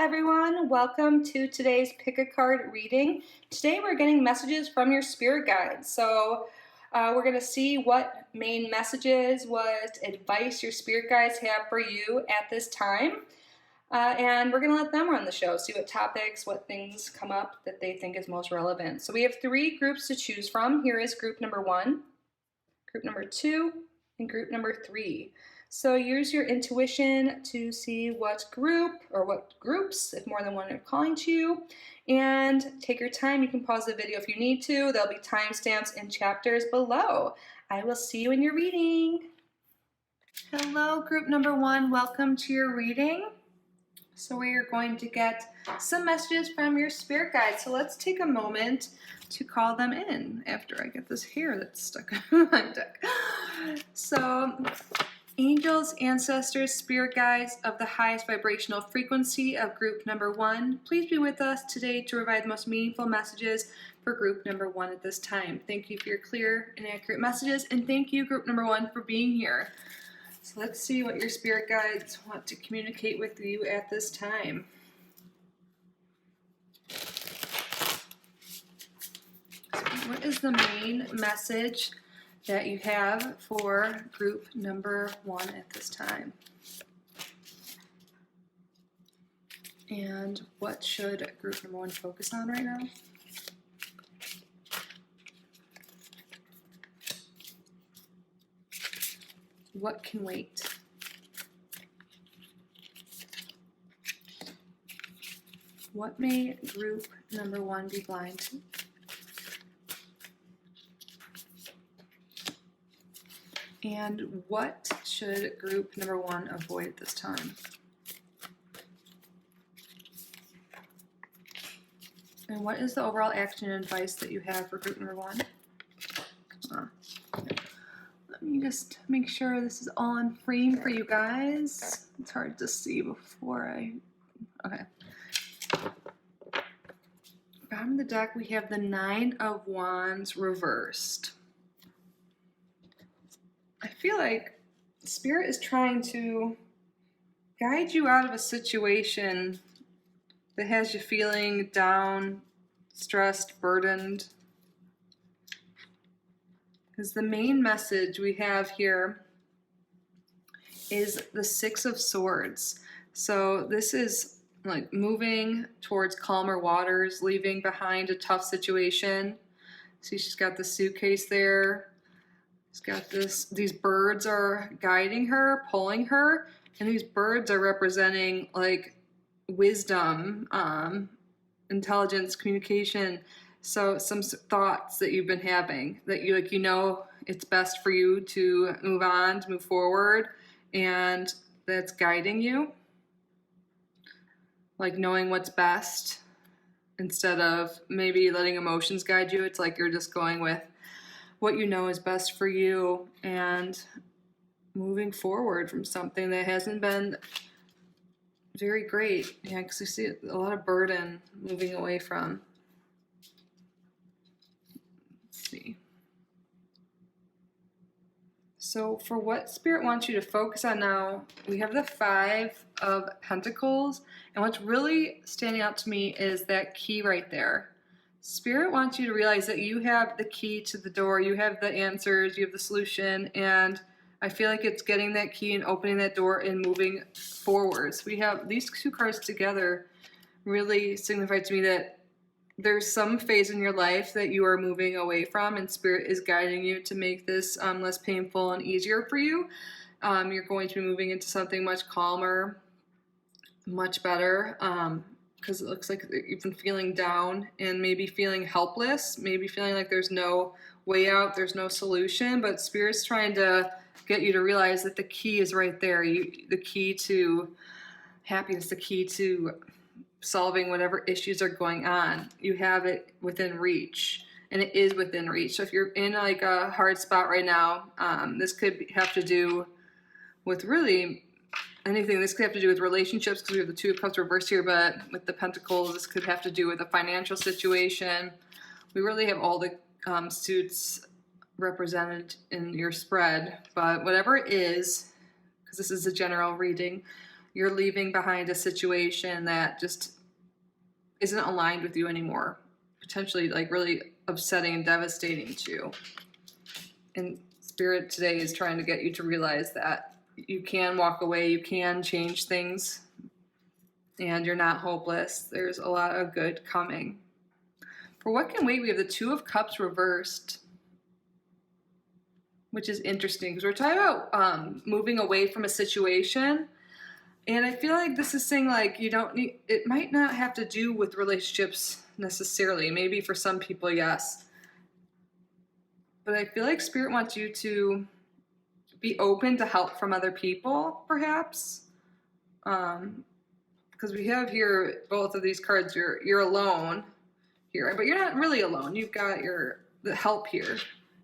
everyone. Welcome to today's Pick a Card reading. Today we're getting messages from your spirit guides. So we're going to see what main messages, what advice your spirit guides have for you at this time. And we're going to let them run the show, see what topics, what things come up that they think is most relevant. So we have 3 groups to choose from. Here is group number 1, group number 2, and group number 3. So use your intuition to see what group or what groups, if more than one are calling to you, and take your time. You can pause the video if you need to. There'll be timestamps and chapters below. I will see you in your reading. Hello, group number 1. Welcome to your reading. So we are going to get some messages from your spirit guides. So let's take a moment to call them in after I get this hair that's stuck on my deck. So, angels, ancestors, spirit guides of the highest vibrational frequency of group number 1, please be with us today to provide the most meaningful messages for group number 1 at this time. Thank you for your clear and accurate messages, and thank you, group number 1, for being here. So let's see what your spirit guides want to communicate with you at this time. So what is the main message that you have for group number 1 at this time? And what should group number 1 focus on right now? What can wait? What may group number 1 be blind to? And what should group number 1 avoid at this time? And what is the overall action and advice that you have for group number 1? Let me just make sure this is all in frame for you guys. It's hard to see before okay. Bottom of the deck, we have the 9 of Wands reversed. I feel like Spirit is trying to guide you out of a situation that has you feeling down, stressed, burdened. Because the main message we have here is the 6 of Swords. So this is like moving towards calmer waters, leaving behind a tough situation. See, she's got the suitcase there. She's got these birds are guiding her, pulling her, and these birds are representing like wisdom, intelligence, communication. So some thoughts that you've been having that you know it's best for you to move on, to move forward, and that's guiding you. Like knowing what's best instead of maybe letting emotions guide you. It's like you're just going with what you know is best for you and moving forward from something that hasn't been very great. Yeah, because you see a lot of burden moving away from. Let's see. So for what Spirit wants you to focus on now, we have the 5 of Pentacles. And what's really standing out to me is that key right there. Spirit wants you to realize that you have the key to the door. You have the answers. You have the solution. And I feel like it's getting that key and opening that door and moving forwards. We have these 2 cards together really signify to me that there's some phase in your life that you are moving away from, and Spirit is guiding you to make this less painful and easier for you. You're going to be moving into something much calmer, much better, because it looks like you've been feeling down and maybe feeling helpless, maybe feeling like there's no way out, there's no solution, but Spirit's trying to get you to realize that the key is right there. The key to happiness, the key to solving whatever issues are going on. You have it within reach, and it is within reach. So if you're in like a hard spot right now, this could have to do with really anything. This could have to do with relationships because we have the 2 of Cups reversed here, but with the Pentacles, this could have to do with a financial situation. We really have all the suits represented in your spread, but whatever it is, because this is a general reading, you're leaving behind a situation that just isn't aligned with you anymore, potentially like really upsetting and devastating to you. And Spirit today is trying to get you to realize that you can walk away, you can change things, and you're not hopeless. There's a lot of good coming. For what can wait, we have the Two of Cups reversed, which is interesting because we're talking about moving away from a situation. And I feel like this is saying like you don't need, it might not have to do with relationships necessarily. Maybe for some people, yes. But I feel like Spirit wants you to be open to help from other people, perhaps. Because we have here both of these cards, you're alone here, but you're not really alone. You've got the help here.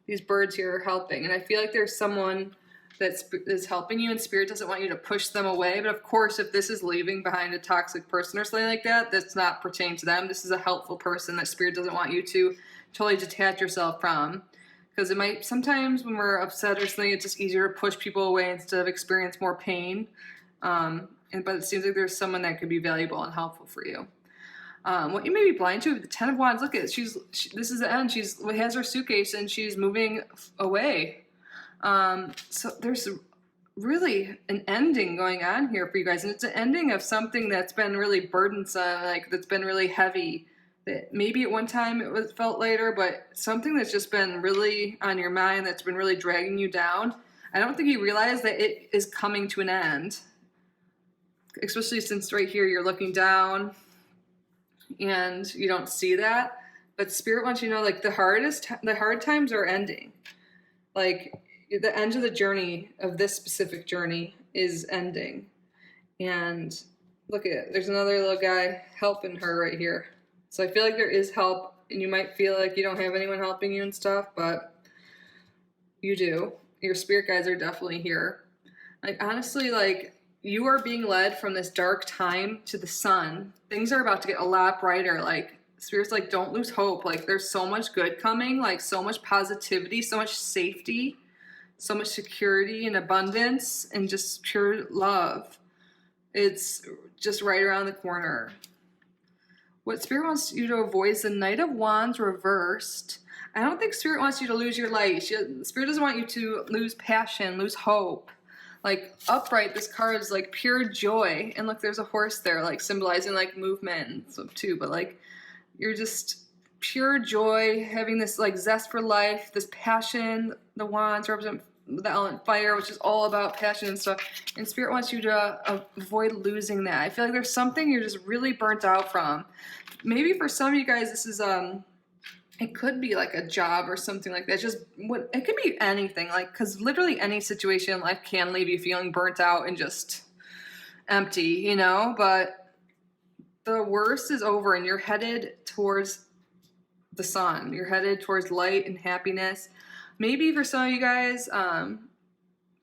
These birds here are helping. And I feel like there's someone that is helping you, and Spirit doesn't want you to push them away. But of course, if this is leaving behind a toxic person or something like that, that's not pertaining to them. This is a helpful person that Spirit doesn't want you to totally detach yourself from. Because it might, sometimes when we're upset or something, it's just easier to push people away instead of experience more pain. But it seems like there's someone that could be valuable and helpful for you. What you may be blind to, the Ten of Wands, look at it. This is the end. She has her suitcase and she's moving away. So there's really an ending going on here for you guys. And it's an ending of something that's been really burdensome, like that's been really heavy. That maybe at one time it felt lighter, but something that's just been really on your mind, that's been really dragging you down. I don't think you realize that it is coming to an end. Especially since right here you're looking down and you don't see that. But Spirit wants you to know, like, the hard times are ending. Like, the end of the journey, of this specific journey, is ending. And look at it. There's another little guy helping her right here. So I feel like there is help, and you might feel like you don't have anyone helping you and stuff, but you do. Your spirit guides are definitely here. Like, honestly, like, you are being led from this dark time to the sun. Things are about to get a lot brighter. Like, Spirit's like, don't lose hope. Like, there's so much good coming, like, so much positivity, so much safety, so much security and abundance, and just pure love. It's just right around the corner. What Spirit wants you to avoid is the Knight of Wands reversed. I don't think Spirit wants you to lose your light. Spirit doesn't want you to lose passion, lose hope. Like, upright, this card is like pure joy. And look, there's a horse there, like symbolizing like movement and stuff too. But like, you're just pure joy, having this like zest for life, this passion. The wands represent the element fire, which is all about passion and stuff. And Spirit wants you to avoid losing that. I feel like there's something you're just really burnt out from. Maybe for some of you guys, this is it could be like a job or something like that. It could be anything, like, because literally any situation in life can leave you feeling burnt out and just empty, you know. But the worst is over, and you're headed towards the sun. You're headed towards light and happiness. Maybe for some of you guys,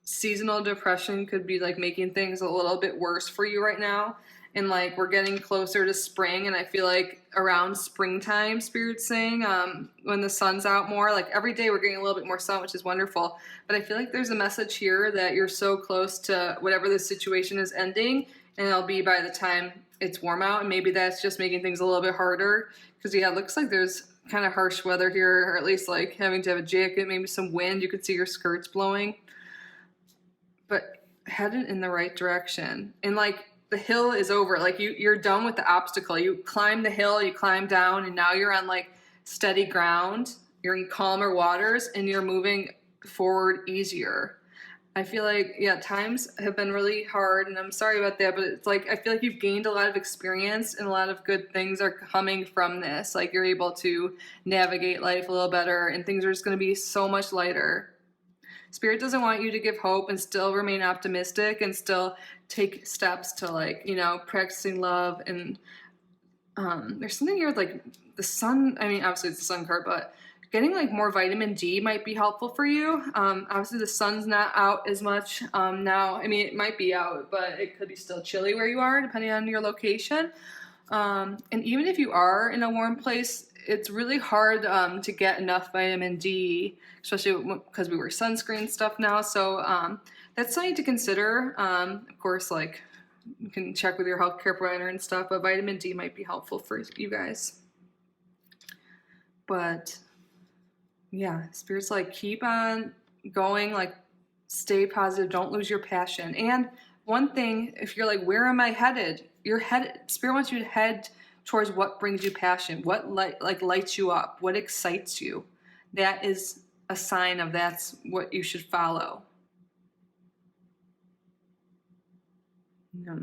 seasonal depression could be like making things a little bit worse for you right now. And like, we're getting closer to spring, and I feel like around springtime, Spirit's saying, when the sun's out more, like every day we're getting a little bit more sun, which is wonderful. But I feel like there's a message here that you're so close to whatever the situation is ending, and it'll be by the time it's warm out. And maybe that's just making things a little bit harder, because yeah, it looks like there's kind of harsh weather here, or at least like having to have a jacket, maybe some wind. You could see your skirts blowing, but headed in the right direction. And like, the hill is over. Like, you're done with the obstacle. You climb the hill, you climb down, and now you're on like steady ground. You're in calmer waters, and you're moving forward easier. I feel like, yeah, times have been really hard, and I'm sorry about that, but it's like, I feel like you've gained a lot of experience, and a lot of good things are coming from this. Like, you're able to navigate life a little better, and things are just going to be so much lighter. Spirit doesn't want you to give hope and still remain optimistic and still take steps to, like, you know, practicing love. And there's something here with like the sun. I mean, obviously it's the sun card, but getting like more vitamin D might be helpful for you. Obviously the sun's not out as much now. I mean, it might be out, but it could be still chilly where you are, depending on your location. And even if you are in a warm place, it's really hard to get enough vitamin D, especially because we wear sunscreen stuff now. So that's something to consider. Of course, like, You can check with your healthcare provider and stuff, but vitamin D might be helpful for you guys. But yeah, Spirit's like, keep on going, like stay positive, don't lose your passion. And one thing, if you're like, where am I headed? Spirit wants you to head towards what brings you passion, what lights you up, what excites you. That is a sign of that's what you should follow. Yeah.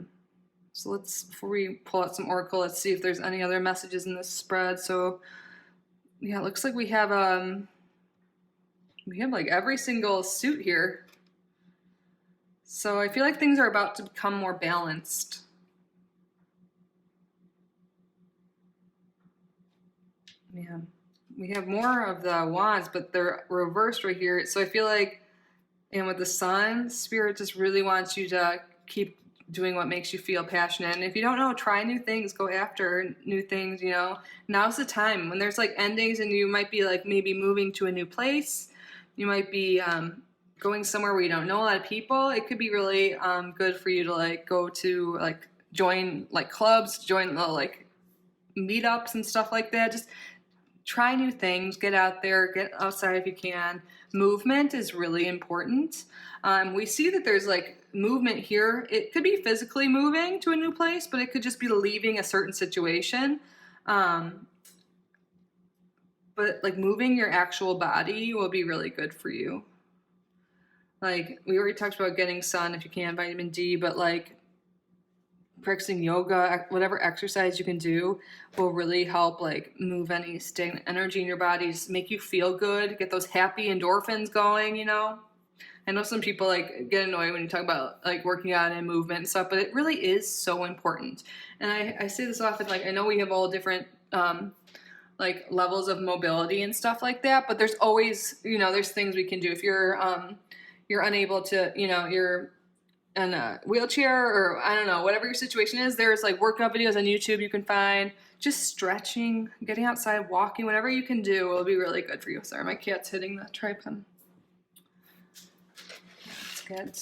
So before we pull out some oracle, let's see if there's any other messages in this spread. So yeah, it looks like we have like every single suit here. So I feel like things are about to become more balanced. Yeah, we have more of the wands, but they're reversed right here. So I feel like, and with the sun, Spirit just really wants you to keep doing what makes you feel passionate. And if you don't know, try new things, go after new things, you know. Now's the time when there's like endings and you might be like maybe moving to a new place. You might be going somewhere where you don't know a lot of people. It could be really good for you to like go to like join like clubs, join like meetups and stuff like that. Just try new things, get out there, get outside if you can. Movement is really important. We see that there's like movement here. It could be physically moving to a new place, but it could just be leaving a certain situation. But like moving your actual body will be really good for you. Like we already talked about getting sun if you can, vitamin D, but like practicing yoga, whatever exercise you can do will really help like move any stagnant energy in your body, just make you feel good, get those happy endorphins going, you know. I know some people like get annoyed when you talk about like working out and movement and stuff, but it really is so important. And I say this often, like I know we have all different like levels of mobility and stuff like that, but there's always, you know, there's things we can do. If you're unable to, you know, you're in a wheelchair or I don't know, whatever your situation is, there's like workout videos on YouTube you can find. Just stretching, getting outside, walking, whatever you can do will be really good for you. Sorry, my cat's hitting the tripod. That's good.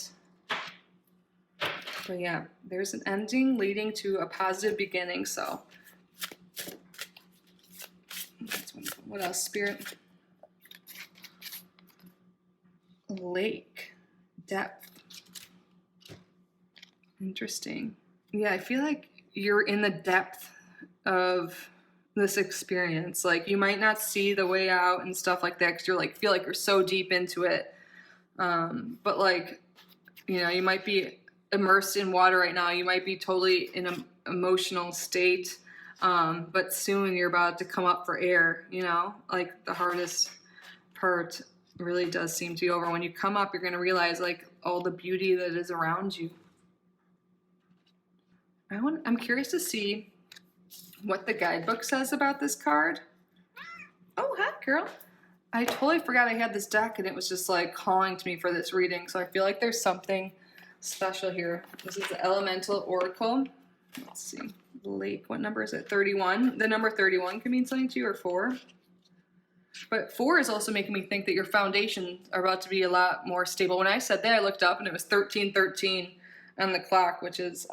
But yeah, there's an ending leading to a positive beginning. So that's wonderful. What else, Spirit? Lake, depth. Interesting. Yeah, I feel like you're in the depth of this experience. Like you might not see the way out and stuff like that because you're like feel like you're so deep into it. But like, you know, you might be immersed in water right now. You might be totally in an emotional state. But soon you're about to come up for air, you know, like the hardest part really does seem to be over. When you come up, you're going to realize like all the beauty that is around you. I'm curious to see what the guidebook says about this card. Oh, hi, girl. I totally forgot I had this deck and it was just like calling to me for this reading. So I feel like there's something special here. This is the Elemental Oracle. Let's see. Lake, what number is it? 31. The number 31 can mean something to you, or 4. But 4 is also making me think that your foundations are about to be a lot more stable. When I said that, I looked up and it was 1313 on the clock, which is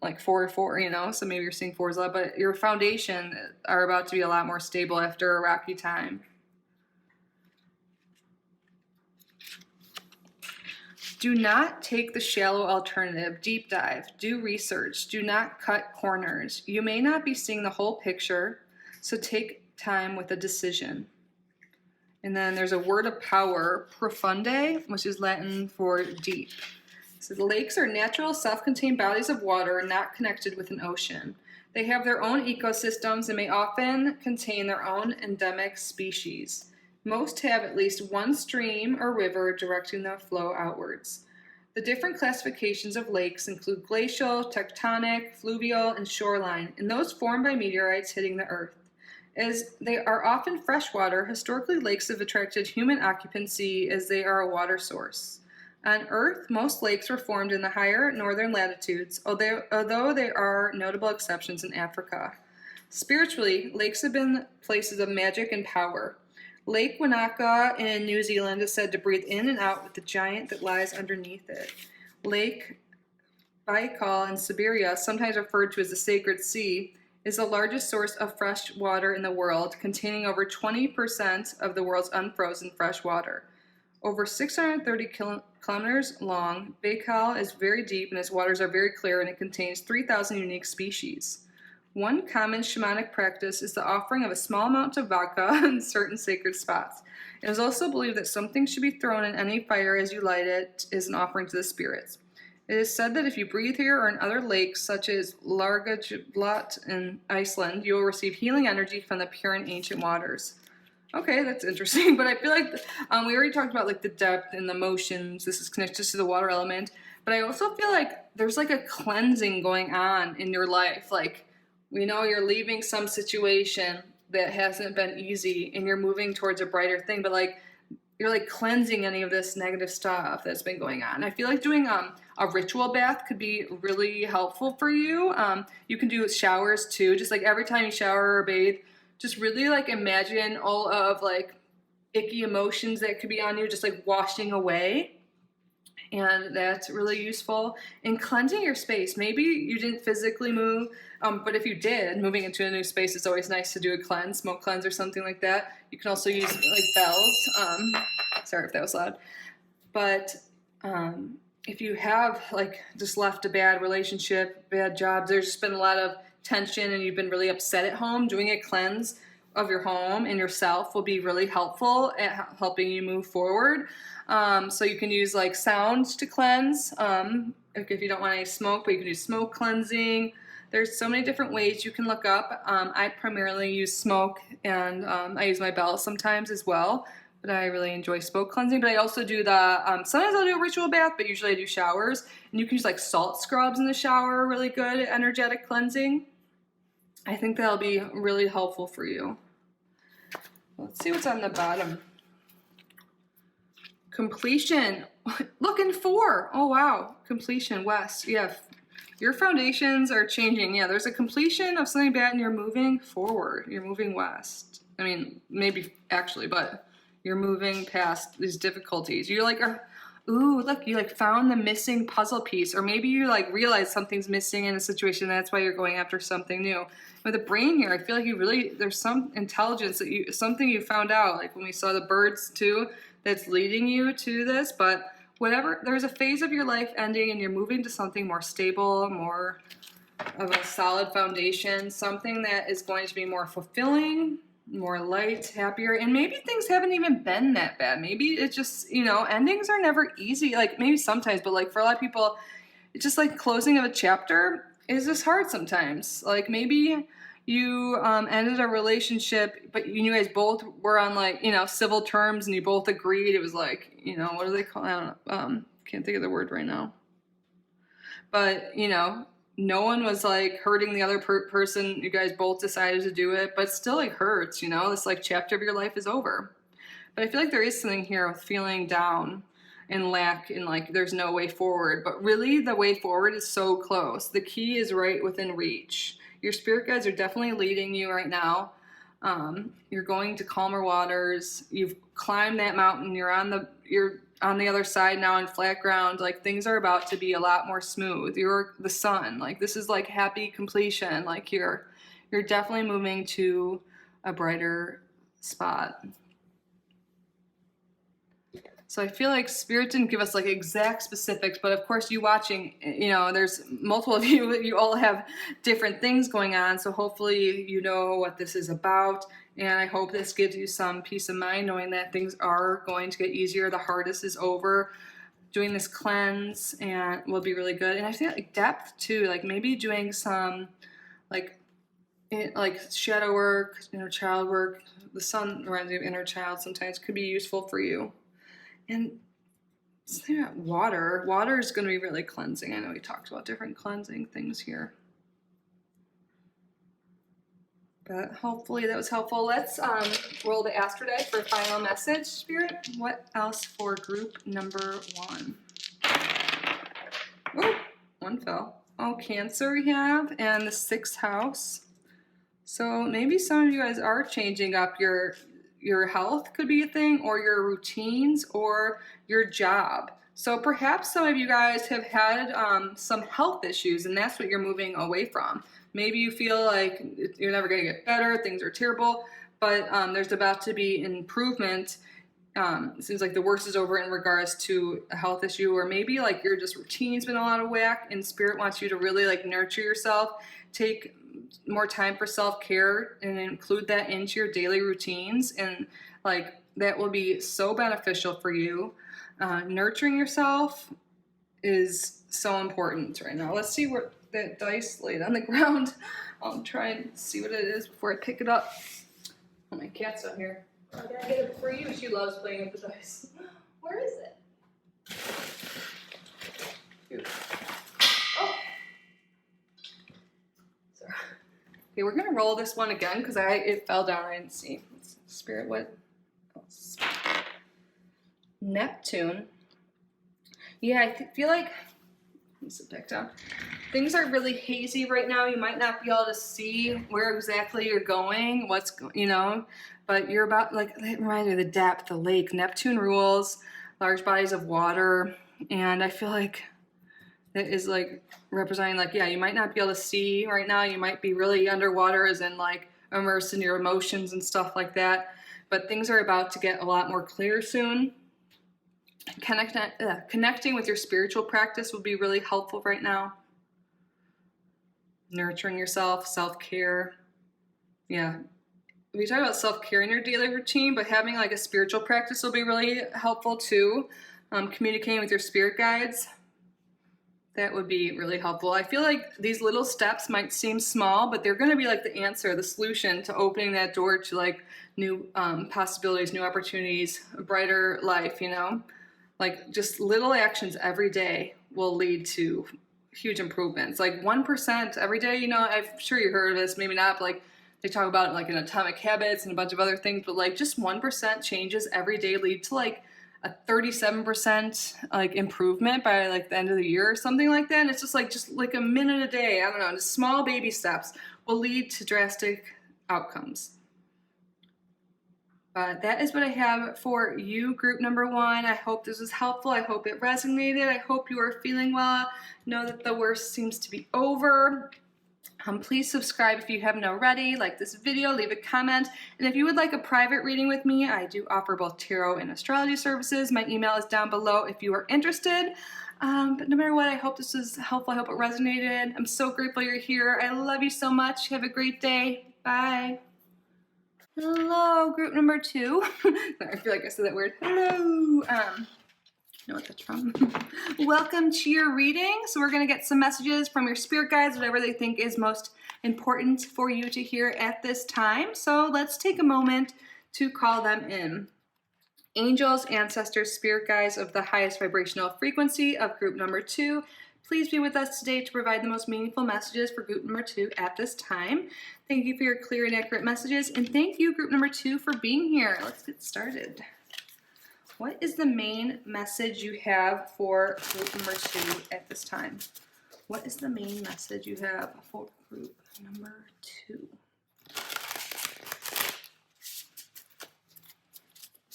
like 4, you know, so maybe you're seeing 4s a lot, but your foundation are about to be a lot more stable after a rocky time. Do not take the shallow alternative. Deep dive. Do research. Do not cut corners. You may not be seeing the whole picture, so take time with a decision. And then there's a word of power, profunde, which is Latin for deep. So the lakes are natural, self-contained bodies of water not connected with an ocean. They have their own ecosystems and may often contain their own endemic species. Most have at least one stream or river directing their flow outwards. The different classifications of lakes include glacial, tectonic, fluvial, and shoreline, and those formed by meteorites hitting the earth. As they are often freshwater, historically lakes have attracted human occupancy as they are a water source. On Earth, most lakes were formed in the higher northern latitudes, although there are notable exceptions in Africa. Spiritually, lakes have been places of magic and power. Lake Wanaka in New Zealand is said to breathe in and out with the giant that lies underneath it. Lake Baikal in Siberia, sometimes referred to as the Sacred Sea, is the largest source of fresh water in the world, containing over 20% of the world's unfrozen fresh water. Over 630 kilometers long, Baikal is very deep and its waters are very clear, and it contains 3,000 unique species. One common shamanic practice is the offering of a small amount of vodka in certain sacred spots. It is also believed that something should be thrown in any fire as you light it as an offering to the spirits. It is said that if you breathe here or in other lakes, such as Largajablat in Iceland, you will receive healing energy from the pure and ancient waters. Okay, that's interesting, but I feel like we already talked about like the depth and the motions. This is connected to the water element, but I also feel like there's like a cleansing going on in your life. Like, we know you're leaving some situation that hasn't been easy and you're moving towards a brighter thing, but like you're like cleansing any of this negative stuff that's been going on. I feel like doing a ritual bath could be really helpful for you. You can do showers too, just like every time you shower or bathe, just really like imagine all of like icky emotions that could be on you, just like washing away. And that's really useful in cleansing your space. Maybe you didn't physically move, but if you did, moving into a new space, it's always nice to do a cleanse, smoke cleanse or something like that. You can also use like bells. Sorry if that was loud. But if you have like just left a bad relationship, bad job, there's just been a lot of tension and you've been really upset at home, doing a cleanse of your home and yourself will be really helpful at helping you move forward. So you can use like sound to cleanse, if you don't want any smoke, but you can do smoke cleansing. There's so many different ways you can look up. I primarily use smoke, and I use my bells sometimes as well, but I really enjoy smoke cleansing. But I also do sometimes I'll do a ritual bath, but usually I do showers, and you can use like salt scrubs in the shower, really good at energetic cleansing. I think that'll be really helpful for you. Let's see what's on the bottom. Completion. Looking for. Oh, wow. Completion. West. Yeah. Your foundations are changing. Yeah, there's a completion of something bad and you're moving forward. You're moving west. I mean, maybe actually, but you're moving past these difficulties. You like are, ooh, look, you like found the missing puzzle piece, or maybe you like realize something's missing in a situation. That's why you're going after something new. With the brain here, I feel like you really, there's some intelligence that something you found out, like when we saw the birds too, that's leading you to this. But whatever, there's a phase of your life ending and you're moving to something more stable, more of a solid foundation, something that is going to be more fulfilling, more light, happier, and maybe things haven't even been that bad. Maybe it's just, endings are never easy, like maybe sometimes, but like for a lot of people, it's just like closing of a chapter is just hard sometimes. Like maybe you ended a relationship, but you guys both were on like, civil terms and you both agreed. It was like, what do they call it? I don't know. Can't think of the word right now. But, no one was like hurting the other person. You guys both decided to do it, but it still like hurts, this like chapter of your life is over. But I feel like there is something here with feeling down and lack and like there's no way forward, but really the way forward is so close. The key is right within reach. Your spirit guides are definitely leading you right now. You're going to calmer waters. You've climbed that mountain. You're on the other side now on flat ground. Like things are about to be a lot more smooth. You're the sun. Like this is like happy completion. Like you're definitely moving to a brighter spot. So I feel like Spirit didn't give us like exact specifics, but of course you watching, there's multiple of you, you all have different things going on. So hopefully you know what this is about. And I hope this gives you some peace of mind knowing that things are going to get easier. The hardest is over. Doing this cleanse and will be really good. And I feel like depth too, like maybe doing some like shadow work, inner child work. The sun reminds me of inner child sometimes could be useful for you. And something about water. Water is going to be really cleansing. I know we talked about different cleansing things here. But hopefully that was helpful. Let's roll the Astrodeck for final message, Spirit. What else for group number 1? Oh, one fell. Oh, Cancer we have, and the 6th house. So maybe some of you guys are changing up your health could be a thing, or your routines, or your job. So perhaps some of you guys have had some health issues, and that's what you're moving away from. Maybe you feel like you're never going to get better, things are terrible, but there's about to be an improvement. It seems like the worst is over in regards to a health issue, or maybe like your just routine's been a lot of whack, and Spirit wants you to really like nurture yourself, take more time for self-care, and include that into your daily routines, and like that will be so beneficial for you. Nurturing yourself is so important right now. Let's see what that dice laid on the ground. I'll try and see what it is before I pick it up. Oh, my cat's out here. I gotta get it for you. She loves playing with the dice. Where is it? Here. Oh. Sorry. Okay, we're gonna roll this one again because it fell down. I didn't see. Spirit, what? Oh, Neptune. Yeah, I feel like, let me sit back down. Things are really hazy right now. You might not be able to see where exactly you're going, but you're about, like, it reminds me of the depth, the lake. Neptune rules large bodies of water, and I feel like it is like representing, like, yeah, you might not be able to see right now. You might be really underwater, as in like immersed in your emotions and stuff like that, but things are about to get a lot more clear soon. Connecting with your spiritual practice would be really helpful right now. Nurturing yourself, self-care. Yeah. We talk about self-care in your daily routine, but having like a spiritual practice will be really helpful too. Communicating with your spirit guides, that would be really helpful. I feel like these little steps might seem small, but they're going to be like the answer, the solution to opening that door to like new possibilities, new opportunities, a brighter life, Like just little actions every day will lead to huge improvements. Like 1% every day, I'm sure you heard of this, maybe not, but like they talk about it like in Atomic Habits and a bunch of other things, but like just 1% changes every day lead to like a 37% like improvement by like the end of the year or something like that. And it's just like a minute a day. I don't know, just small baby steps will lead to drastic outcomes. That is what I have for you, group number 1. I hope this was helpful. I hope it resonated. I hope you are feeling well. Know that the worst seems to be over. Please subscribe if you haven't already. Like this video, leave a comment. And if you would like a private reading with me, I do offer both tarot and astrology services. My email is down below if you are interested. But no matter what, I hope this was helpful. I hope it resonated. I'm so grateful you're here. I love you so much. Have a great day. Bye. Hello, group number 2. I feel like I said that weird. Hello. Know what that's from. Welcome to your reading. So we're going to get some messages from your spirit guides, whatever they think is most important for you to hear at this time. So let's take a moment to call them in. Angels, ancestors, spirit guides of the highest vibrational frequency of group number 2, please be with us today to provide the most meaningful messages for group number 2 at this time. Thank you for your clear and accurate messages, and thank you, group number 2, for being here. Let's get started. What is the main message you have for group number 2 at this time? What is the main message you have for group number 2?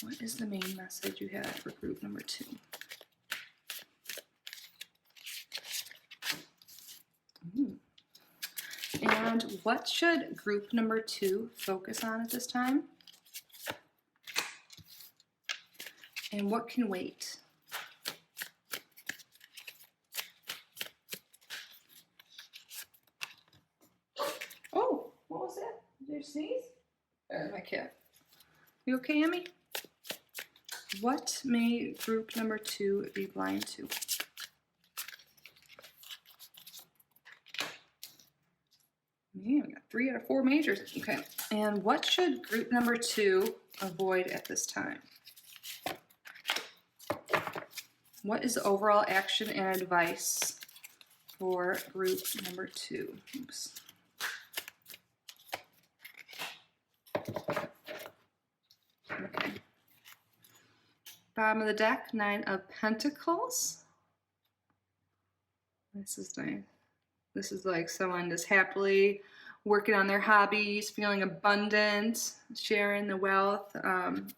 What is the main message you have for group number 2? And what should group number 2 focus on at this time? And what can wait? Oh, what was that? Did you sneeze? There's my cat. You okay, Emmy? What may group number 2 be blind to? Yeah, we got 3 out of 4 majors. Okay. And what should group number 2 avoid at this time? What is the overall action and advice for group number 2? Oops. Okay. Bottom of the deck, 9 of Pentacles. This is nice. This is like someone just happily working on their hobbies, feeling abundant, sharing the wealth,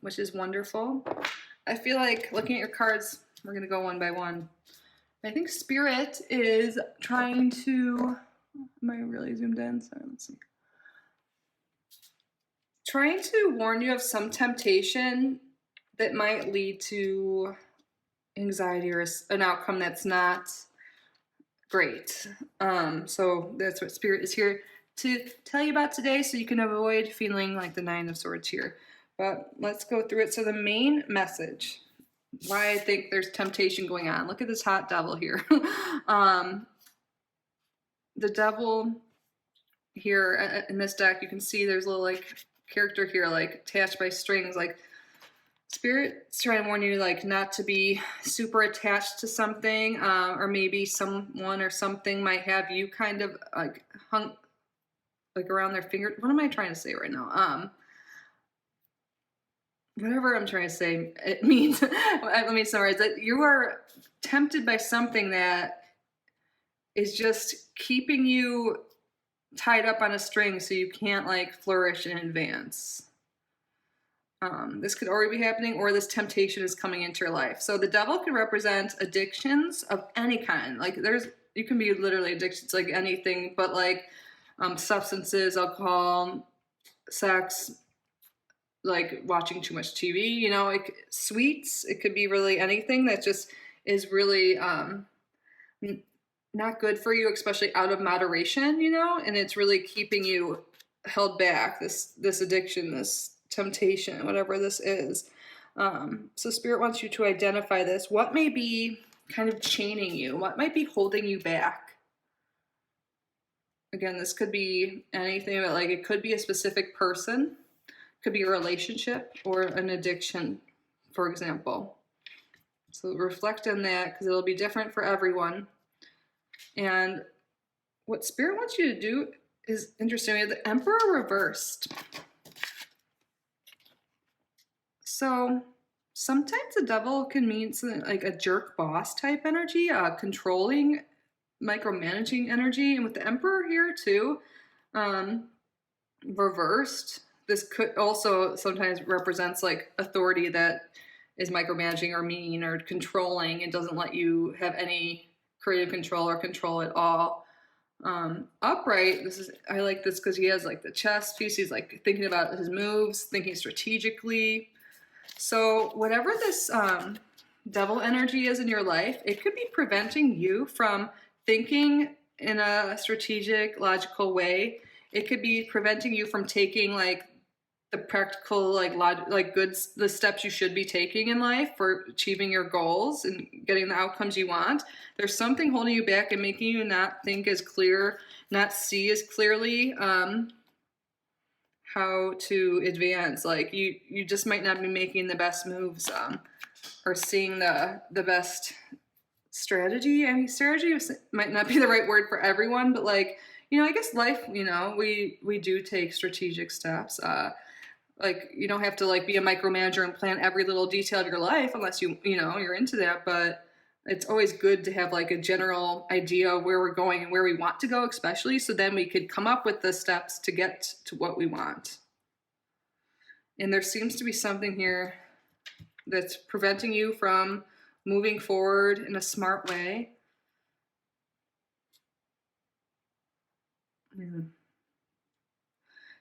which is wonderful. I feel like looking at your cards, We're going to go one by one. I think Spirit is trying to, am I really zoomed in? Sorry, let's see. Trying to warn you of some temptation that might lead to anxiety or an outcome that's not great. So that's what Spirit is here to tell you about today, so you can avoid feeling like the Nine of Swords here. But let's go through it. So the main message, why I think there's temptation going on. Look at this hot devil here. The devil here in this deck, you can see there's a little like character here, like attached by strings. Like Spirit's trying to warn you, like, not to be super attached to something, or maybe someone or something might have you kind of like hung like around their finger. What am I trying to say right now? Whatever I'm trying to say, it means, let me summarize that you are tempted by something that is just keeping you tied up on a string so you can't like flourish and advance. This could already be happening, or this temptation is coming into your life. So the devil can represent addictions of any kind. Like you can be literally addicted to like anything, but like substances, alcohol, sex, like watching too much TV, you know, like sweets. It could be really anything that just is really not good for you, especially out of moderation, you know, and it's really keeping you held back, this addiction, this temptation, whatever this is. So Spirit wants you to identify this. What may be kind of chaining you? What might be holding you back? Again, this could be anything, but like it could be a specific person, could be a relationship or an addiction, for example. So reflect on that, because it'll be different for everyone. And what Spirit wants you to do is interesting. We have the Emperor reversed. So sometimes the devil can mean something like a jerk boss type energy, controlling, micromanaging energy. And with the Emperor here too, reversed, this could also sometimes represents like authority that is micromanaging or mean or controlling and doesn't let you have any creative control or control at all. Upright, I like this because he has like the chess piece. He's like thinking about his moves, thinking strategically. So whatever this devil energy is in your life, it could be preventing you from thinking in a strategic, logical way. It could be preventing you from taking like the practical, the steps you should be taking in life for achieving your goals and getting the outcomes you want. There's something holding you back and making you not think as clear, not see as clearly how to advance. Like you just might not be making the best moves or seeing the best strategy. I mean, strategy might not be the right word for everyone, but like, you know, I guess life, you know, we do take strategic steps. Like you don't have to like be a micromanager and plan every little detail of your life unless you're into that, but it's always good to have like a general idea of where we're going and where we want to go, especially so then we could come up with the steps to get to what we want. And there seems to be something here that's preventing you from moving forward in a smart way.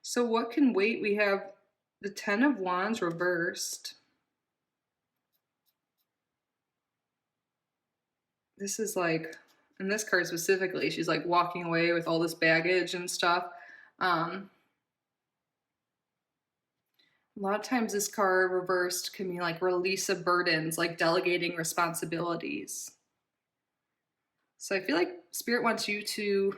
So what can wait? We have the Ten of Wands reversed. This is like, in this card specifically, she's like walking away with all this baggage and stuff. A lot of times this card reversed can be like release of burdens, like delegating responsibilities. So I feel like Spirit wants you to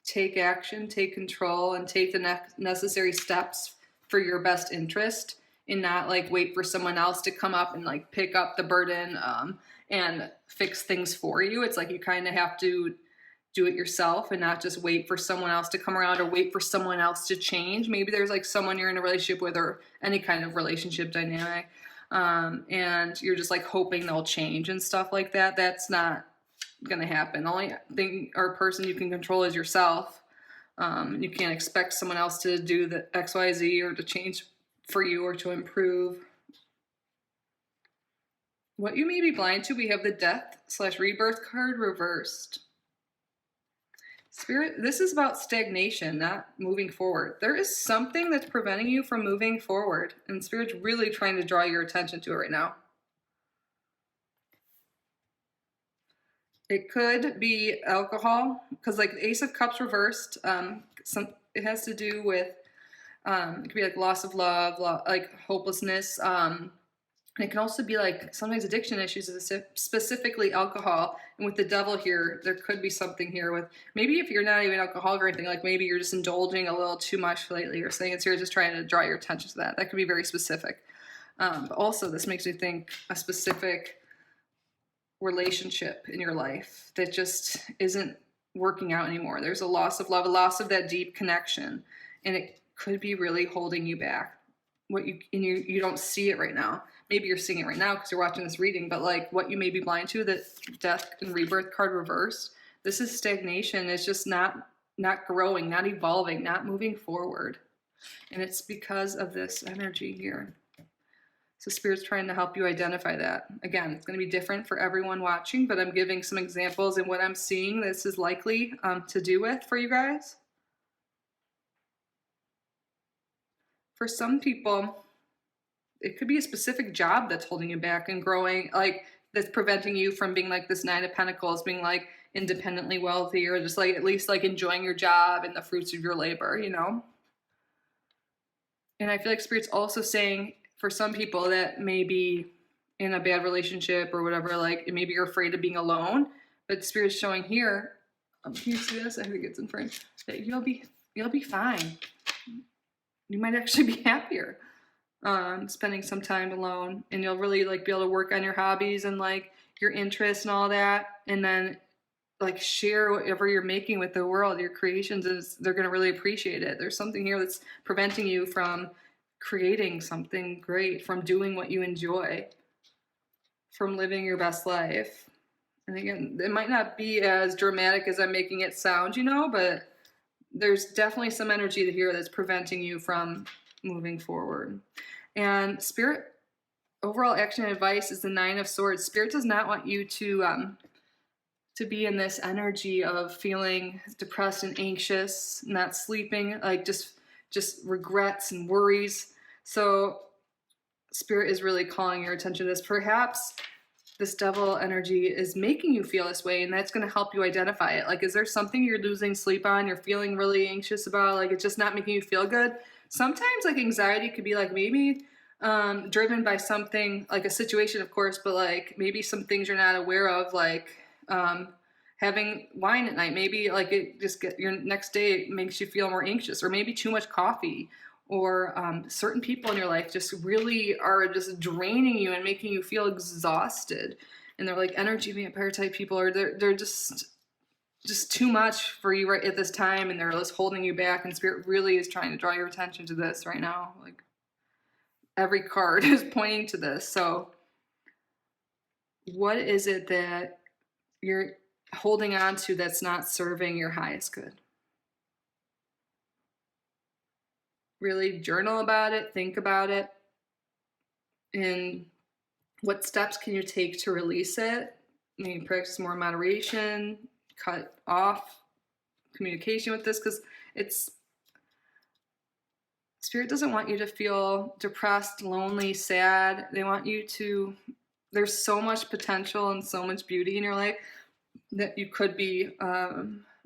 take action, take control, and take the necessary steps for your best interest, and not like wait for someone else to come up and like pick up the burden and fix things for you. It's like you kind of have to do it yourself and not just wait for someone else to come around or wait for someone else to change. Maybe there's like someone you're in a relationship with or any kind of relationship dynamic, and you're just like hoping they'll change and stuff like that. That's not gonna happen. The only thing or person you can control is yourself. You can't expect someone else to do the XYZ or to change for you or to improve. what you may be blind to, we have the Death/Rebirth card reversed. Spirit, this is about stagnation, not moving forward. There is something that's preventing you from moving forward, and Spirit's really trying to draw your attention to it right now. It could be alcohol, because like the Ace of Cups reversed, it has to do with, it could be like loss of love, like hopelessness, and it can also be like sometimes addiction issues, specifically alcohol. And with the Devil here, there could be something here with maybe if you're not even alcoholic or anything, like maybe you're just indulging a little too much lately or something. It's here just trying to draw your attention to that. That could be very specific. But also this makes me think a specific relationship in your life that just isn't working out anymore. There's a loss of love, a loss of that deep connection. And it could be really holding you back. You don't see it right now. Maybe you're seeing it right now because you're watching this reading, but like what you may be blind to, the Death and Rebirth card reversed, this is stagnation. It's just not growing, not evolving, not moving forward. And it's because of this energy here. So Spirit's trying to help you identify that. Again, it's going to be different for everyone watching, but I'm giving some examples and what I'm seeing this is likely to do with for you guys. For some people, it could be a specific job that's holding you back and growing, like that's preventing you from being like this Nine of Pentacles, being like independently wealthy or just like at least like enjoying your job and the fruits of your labor, you know? And I feel like Spirit's also saying for some people that may be in a bad relationship or whatever, like maybe you're afraid of being alone, but Spirit's showing here, can you see this? I think it's in frame, that you'll be fine. You might actually be happier spending some time alone, and you'll really like be able to work on your hobbies and like your interests and all that, and then like share whatever you're making with the world, your creations, is they're going to really appreciate it. There's something here that's preventing you from creating something great, from doing what you enjoy, from living your best life. And again, it might not be as dramatic as I'm making it sound, you know, but there's definitely some energy here that's preventing you from moving forward. And Spirit, overall action and advice is the Nine of Swords. Spirit does not want you to be in this energy of feeling depressed and anxious, not sleeping, like just regrets and worries. So Spirit is really calling your attention to this. Perhaps this Devil energy is making you feel this way, and that's going to help you identify it. Like, is there something you're losing sleep on, you're feeling really anxious about, like it's just not making you feel good? Sometimes like anxiety could be like maybe driven by something, like a situation, of course, but like maybe some things you're not aware of, like having wine at night. Maybe like it just your next day it makes you feel more anxious, or maybe too much coffee, or certain people in your life just really are just draining you and making you feel exhausted. And they're like energy vampire type people, or they're just too much for you right at this time, and they're just holding you back. And Spirit really is trying to draw your attention to this right now. Like every card is pointing to this. So what is it that you're holding on to that's not serving your highest good? Really journal about it, think about it, and what steps can you take to release it? Maybe practice more moderation, cut off communication with this, because Spirit doesn't want you to feel depressed, lonely, sad. They want you to, there's so much potential and so much beauty in your life that you could be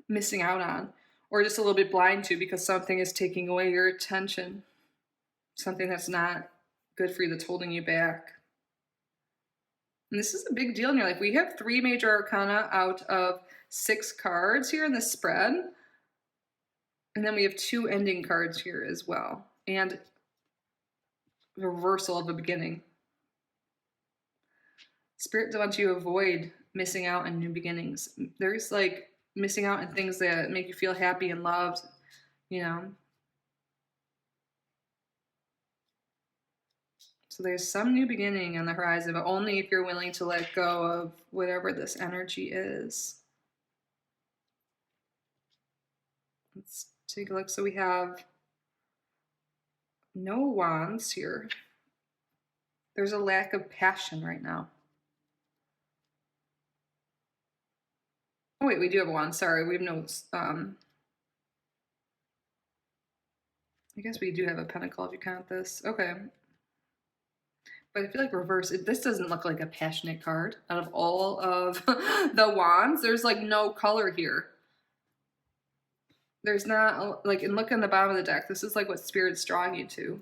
missing out on, or just a little bit blind to, because something is taking away your attention, something that's not good for you, that's holding you back. And this is a big deal in your life. We have 3 major arcana out of 6 cards here in the spread. And then we have 2 ending cards here as well, and the reversal of a beginning. Spirit wants you to avoid missing out on new beginnings. There's like missing out on things that make you feel happy and loved, you know. So there's some new beginning on the horizon, but only if you're willing to let go of whatever this energy is. Let's take a look. So we have no wands here. There's a lack of passion right now. Oh wait, we do have one. Sorry, we have no. I guess we do have a pentacle if you count this. Okay. But I feel like reverse, this doesn't look like a passionate card. Out of all of the wands, there's like no color here. There's not, like, and look on the bottom of the deck. This is like what Spirit's drawing you to.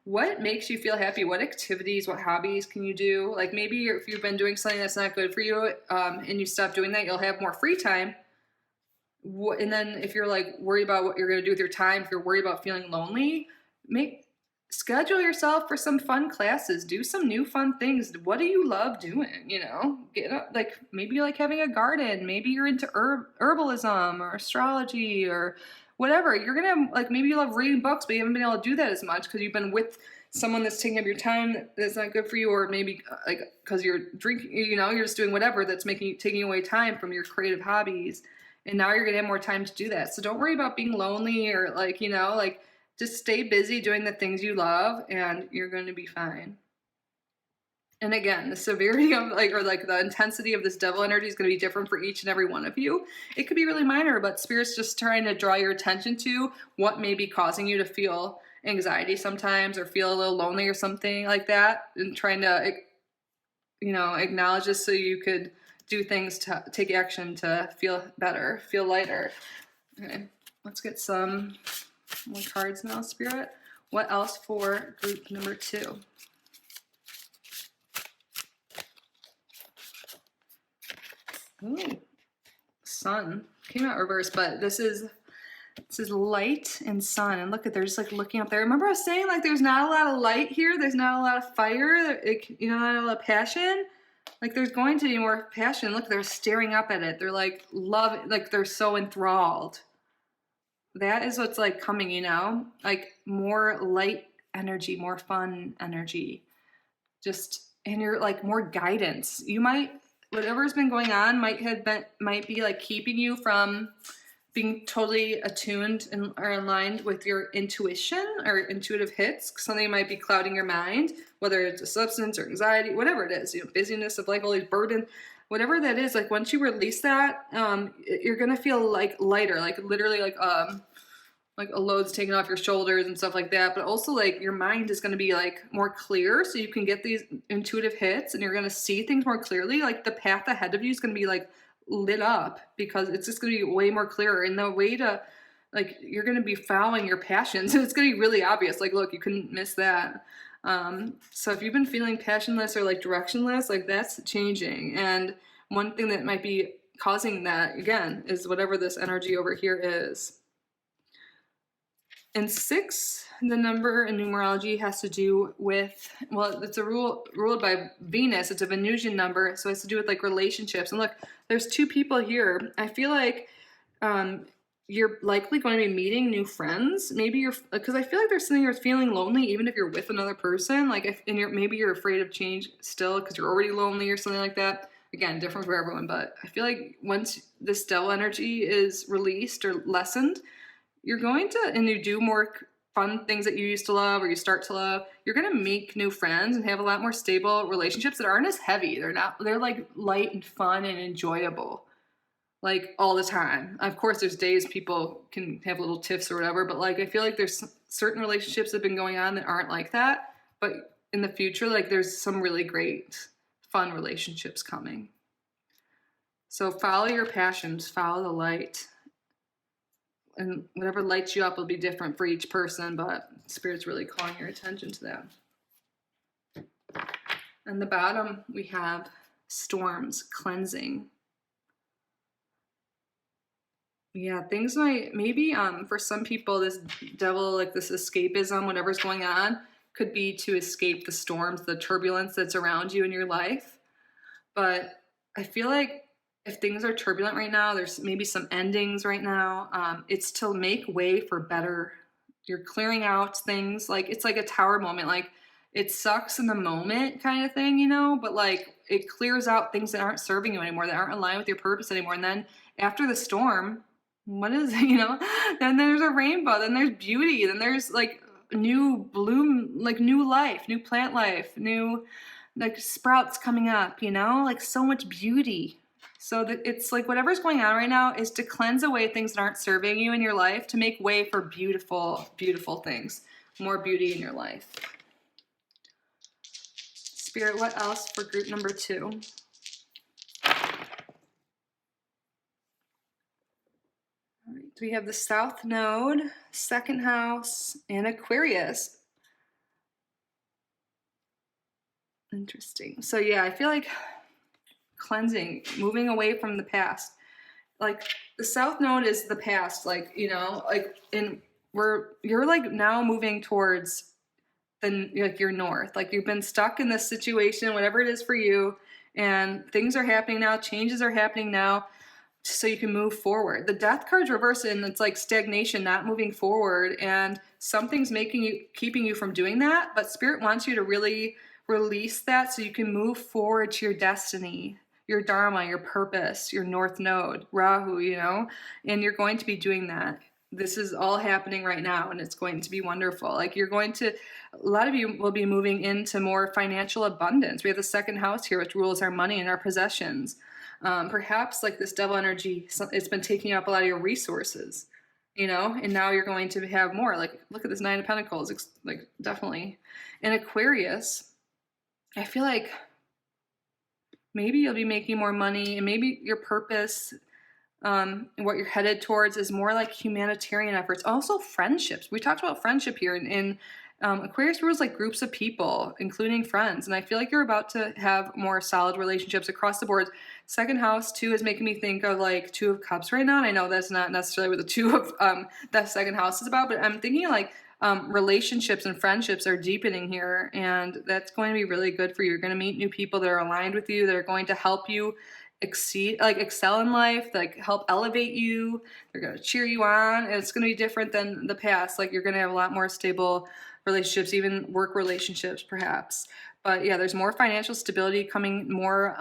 What makes you feel happy? What activities, what hobbies can you do? Like maybe if you've been doing something that's not good for you and you stop doing that, you'll have more free time. And then if you're like worried about what you're going to do with your time, if you're worried about feeling lonely, schedule yourself for some fun classes. Do some new fun things. What do you love doing? You know, get up, like maybe you like having a garden. Maybe you're into herbalism or astrology or whatever. You're gonna like maybe you love reading books, but you haven't been able to do that as much because you've been with someone that's taking up your time that's not good for you, or maybe like because you're drinking. You know, you're just doing whatever that's taking away time from your creative hobbies. And now you're gonna have more time to do that. So don't worry about being lonely or like, you know, like just stay busy doing the things you love and you're going to be fine. And again, the severity of like, or like the intensity of this devil energy is going to be different for each and every one of you. It could be really minor, but Spirit's just trying to draw your attention to what may be causing you to feel anxiety sometimes or feel a little lonely or something like that, and trying to, you know, acknowledge this so you could do things to take action to feel better, feel lighter. Okay, let's get some more cards now, Spirit. What else for group number 2? Ooh, sun came out reverse, but this is light and sun. And look at, they're just like looking up there. Remember I was saying like there's not a lot of light here. There's not a lot of fire. You know, not a lot of passion. Like there's going to be more passion. Look, they're staring up at it. They're like like they're so enthralled. That is what's like coming, you know, like more light energy, more fun energy, just, and you're like more guidance. You might, whatever's been going on might be like keeping you from being totally attuned and or aligned with your intuition or intuitive hits. Something might be clouding your mind, whether it's a substance or anxiety, whatever it is, you know, busyness of life, all these burdens, whatever that is. Like once you release that, you're gonna feel like lighter, like literally like a load's taken off your shoulders and stuff like that. But also like your mind is gonna be like more clear, so you can get these intuitive hits and you're gonna see things more clearly. Like the path ahead of you is gonna be like lit up because it's just going to be way more clearer, and the way to like you're going to be following your passions and it's going to be really obvious. Like look, you couldn't miss that. So if you've been feeling passionless or like directionless, like that's changing. And one thing that might be causing that again is whatever this energy over here is. And 6, the number in numerology, has to do with, well, it's a ruled by Venus. It's a Venusian number, so it has to do with like relationships. And look, there's 2 people here. I feel like you're likely going to be meeting new friends. Maybe you're, because I feel like there's something you're feeling lonely even if you're with another person. Like and maybe you're afraid of change still because you're already lonely or something like that. Again, different for everyone, but I feel like once this devil energy is released or lessened, you're going to, and you do more fun things that you used to love or you start to love, you're going to make new friends and have a lot more stable relationships that aren't as heavy. They're like light and fun and enjoyable, like all the time. Of course, there's days people can have little tiffs or whatever, but like I feel like there's certain relationships that have been going on that aren't like that. But in the future, like there's some really great fun relationships coming. So follow your passions, follow the light. And whatever lights you up will be different for each person, but Spirit's really calling your attention to that. And the bottom, we have storms, cleansing. Yeah, things maybe for some people, this devil, like this escapism, whatever's going on, could be to escape the storms, the turbulence that's around you in your life. But I feel like if things are turbulent right now, there's maybe some endings right now. It's to make way for better. You're clearing out things. Like it's like a tower moment. Like it sucks in the moment kind of thing, you know, but like it clears out things that aren't serving you anymore, that aren't aligned with your purpose anymore. And then after the storm, what is it, you know, then there's a rainbow, then there's beauty, then there's like new bloom, like new life, new plant life, new like sprouts coming up, you know, like so much beauty. So it's like whatever's going on right now is to cleanse away things that aren't serving you in your life to make way for beautiful, beautiful things, more beauty in your life. Spirit, what else for group number 2? All right, we have the South Node, second house, and Aquarius. Interesting. So yeah, I feel like cleansing, moving away from the past. Like the South Node is the past, like, you know, like you're like now moving towards like your north. Like you've been stuck in this situation, whatever it is for you, and things are happening now, changes are happening now, so you can move forward. The Death card's reversed and it's like stagnation, not moving forward, and something's keeping you from doing that, but Spirit wants you to really release that so you can move forward to your destiny, your dharma, your purpose, your north node, Rahu, you know, and you're going to be doing that. This is all happening right now, and it's going to be wonderful. Like a lot of you will be moving into more financial abundance. We have the second house here, which rules our money and our possessions. Perhaps like this devil energy, it's been taking up a lot of your resources, you know, and now you're going to have more. Like, look at this 9 of Pentacles, like definitely. In Aquarius, I feel like maybe you'll be making more money, and maybe your purpose, and what you're headed towards is more like humanitarian efforts. Also friendships. We talked about friendship here, and Aquarius rules like groups of people, including friends. And I feel like you're about to have more solid relationships across the board. Second house too is making me think of like 2 of Cups right now. And I know that's not necessarily what the 2 of that second house is about, but I'm thinking like relationships and friendships are deepening here, and that's going to be really good for you. You're going to meet new people that are aligned with you, that are going to help you excel in life, like help elevate you. They're going to cheer you on, and it's going to be different than the past. Like you're going to have a lot more stable relationships, even work relationships perhaps. But yeah, there's more financial stability coming, more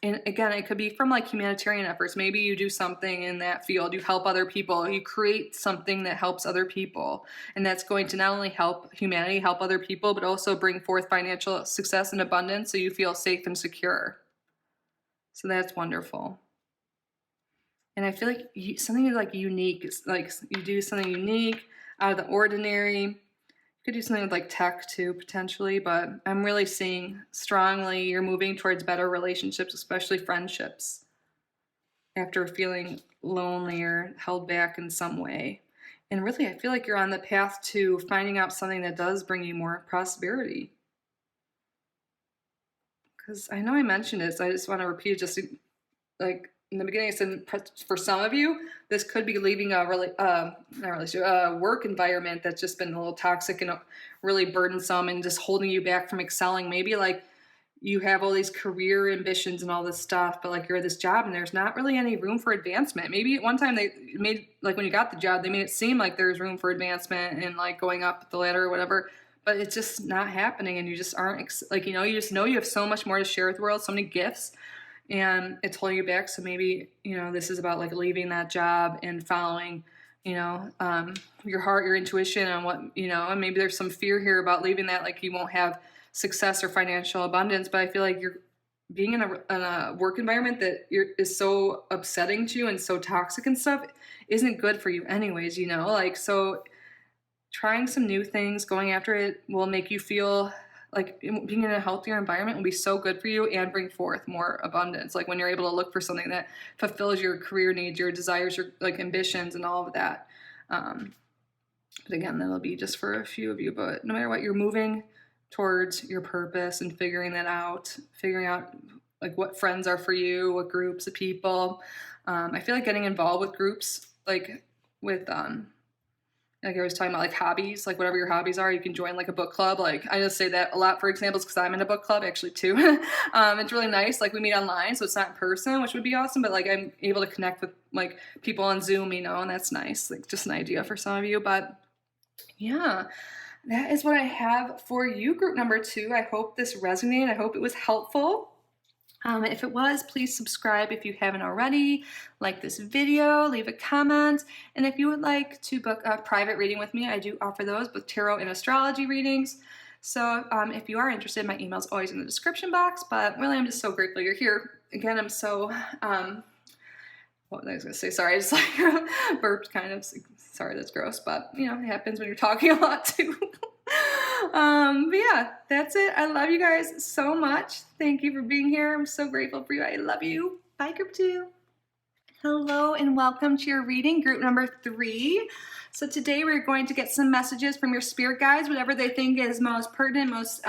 and again, it could be from like humanitarian efforts. Maybe you do something in that field, you help other people, you create something that helps other people, and that's going to not only help humanity, help other people, but also bring forth financial success and abundance so you feel safe and secure. So that's wonderful. And I feel like something like unique, like you do something unique, out of the ordinary. You could do something with like tech too, potentially, but I'm really seeing strongly you're moving towards better relationships, especially friendships, after feeling lonely or held back in some way. And really, I feel like you're on the path to finding out something that does bring you more prosperity. Because I know I mentioned it, so I just want to repeat it, just like in the beginning, I said for some of you, this could be leaving a work environment that's just been a little toxic and really burdensome and just holding you back from excelling. Maybe like you have all these career ambitions and all this stuff, but like you're at this job and there's not really any room for advancement. Maybe at one time they made, like when you got the job, they made it seem like there's room for advancement and like going up the ladder or whatever, but it's just not happening, and you just aren't, like, you know, you just know you have so much more to share with the world, so many gifts, and it's holding you back. So maybe, you know, this is about like leaving that job and following, you know, your heart, your intuition on what, you know, and maybe there's some fear here about leaving that, like you won't have success or financial abundance. But I feel like you're being in a work environment that is so upsetting to you and so toxic and stuff isn't good for you anyways, you know, like, so trying some new things, going after it will make you feel like being in a healthier environment will be so good for you and bring forth more abundance. Like when you're able to look for something that fulfills your career needs, your desires, your like ambitions and all of that. But again, that'll be just for a few of you, but no matter what, you're moving towards your purpose and figuring out like what friends are for you, what groups of people. I feel like getting involved with groups, like with, like I was talking about, like hobbies, like whatever your hobbies are, you can join like a book club. Like I just say that a lot for examples because I'm in a book club actually too. It's really nice. Like we meet online, so it's not in person, which would be awesome. But like I'm able to connect with like people on Zoom, you know, and that's nice. Like just an idea for some of you. But yeah, that is what I have for you, group number 2. I hope this resonated. I hope it was helpful. If it was, please subscribe if you haven't already, like this video, leave a comment, and if you would like to book a private reading with me, I do offer those, both tarot and astrology readings. So if you are interested, my email is always in the description box, but really I'm just so grateful you're here. again, I'm so, what was I going to say? Sorry, I just like burped kind of. Sorry, that's gross, but you know, it happens when you're talking a lot too. But yeah, that's it. I love you guys so much. Thank you for being here. I'm so grateful for you. I love you. Bye, group 2. Hello and welcome to your reading, group number 3. So today we're going to get some messages from your spirit guides, whatever they think is most pertinent, most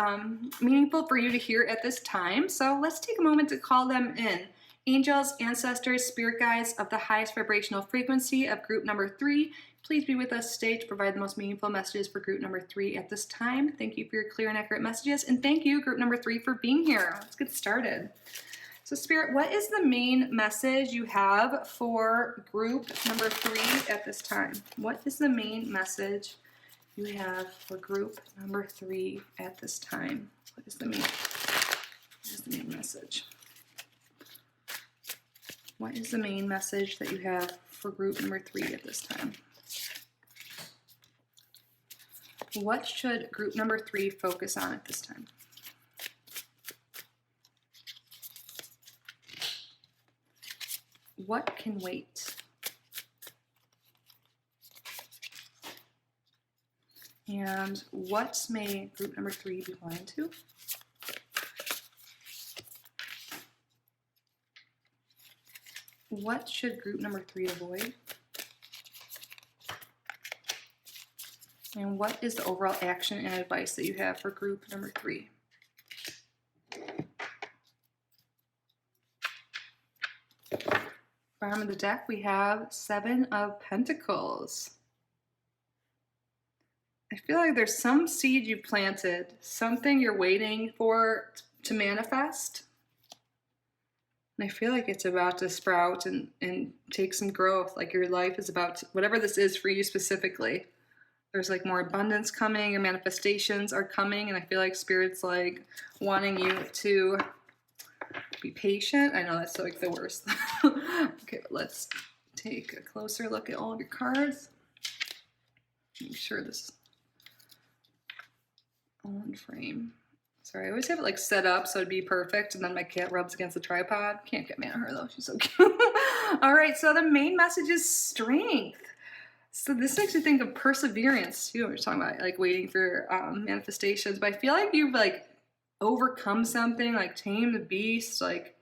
meaningful for you to hear at this time. So let's take a moment to call them in. Angels, ancestors, spirit guides of the highest vibrational frequency of group number 3, please be with us today to provide the most meaningful messages for group number 3 at this time. Thank you for your clear and accurate messages, and thank you, group number 3, for being here. Let's get started. So Spirit, what is the main message you have for group number 3 at this time? What is the main message you have for group number 3 at this time? What is the main message? What is the main message that you have for group number 3 at this time? What should group number 3 focus on at this time? What can wait? And what may group number 3 be blind to? What should group number 3 avoid? And what is the overall action and advice that you have for group number 3? Bottom of the deck, we have 7 of Pentacles. I feel like there's some seed you planted, something you're waiting for to manifest. And I feel like it's about to sprout and take some growth, like your life is about to, whatever this is for you specifically. There's like more abundance coming, your manifestations are coming, and I feel like Spirit's like wanting you to be patient. I know that's like the worst. Okay, let's take a closer look at all of your cards. Make sure this is all in frame. Sorry, I always have it like set up so it'd be perfect, and then my cat rubs against the tripod. Can't get mad at her though, she's so cute. All right, so the main message is strength. So this makes me think of perseverance. You know what we're talking about, like waiting for manifestations. But I feel like you've like overcome something, like tamed the beast, like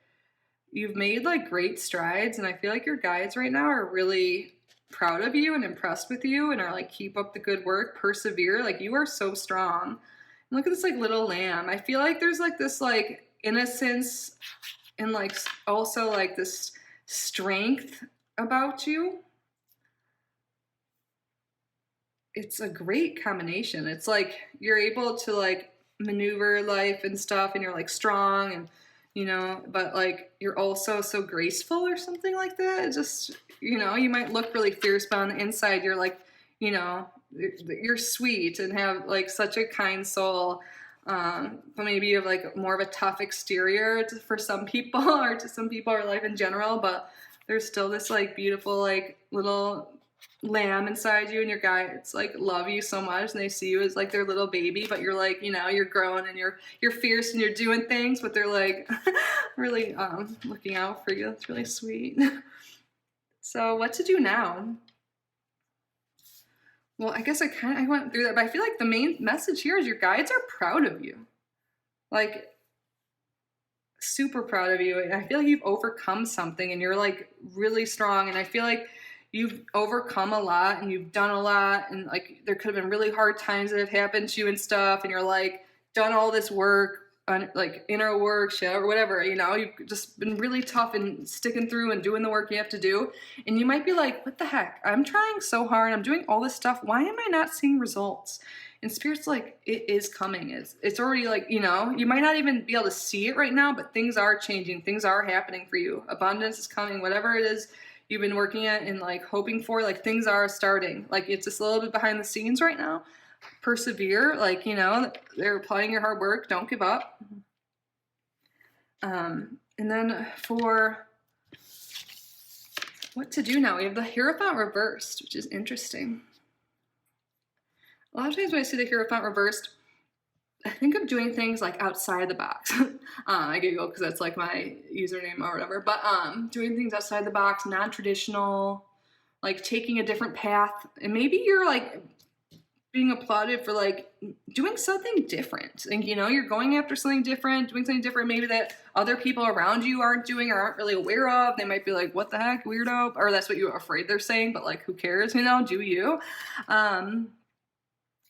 you've made like great strides, and I feel like your guides right now are really proud of you and impressed with you and are like, keep up the good work, persevere, like you are so strong. And look at this like little lamb. I feel like there's like this like innocence and like also like this strength about you. It's a great combination. It's like you're able to like maneuver life and stuff, and you're like strong, and you know, but like you're also so graceful or something like that. It just, you know, you might look really fierce, but on the inside you're like, you know, you're sweet and have like such a kind soul. But maybe you have like more of a tough exterior for some people, or to some people, or life in general, but there's still this like beautiful like little lamb inside you, and your guides like love you so much, and they see you as like their little baby, but you're like, you know, you're growing and you're fierce and you're doing things, but they're like really looking out for you. It's really sweet. So what to do now? Well, I guess I went through that, but I feel like the main message here is your guides are proud of you, like super proud of you. I feel like you've overcome something and you're like really strong, and I feel like you've overcome a lot and you've done a lot, and like there could have been really hard times that have happened to you and stuff, and you're like done all this work on like inner work shit or whatever, you know, you've just been really tough and sticking through and doing the work you have to do. And you might be like, what the heck, I'm trying so hard, I'm doing all this stuff, why am I not seeing results? And Spirit's like, it is coming. It's already like, you know, you might not even be able to see it right now, but things are changing, things are happening for you, abundance is coming, whatever it is you've been working at and like hoping for, like things are starting. Like it's just a little bit behind the scenes right now. Persevere, like, you know, they're applying your hard work, don't give up. And then for what to do now, we have the Hierophant reversed, which is interesting. A lot of times when I see the Hierophant reversed, I think of doing things like outside the box. I giggle because that's like my username or whatever. But doing things outside the box, non-traditional, like taking a different path, and maybe you're like being applauded for like doing something different. And you know, you're going after something different, doing something different maybe that other people around you aren't doing or aren't really aware of. They might be like, what the heck, weirdo? Or that's what you're afraid they're saying, but like, who cares? You know, do you?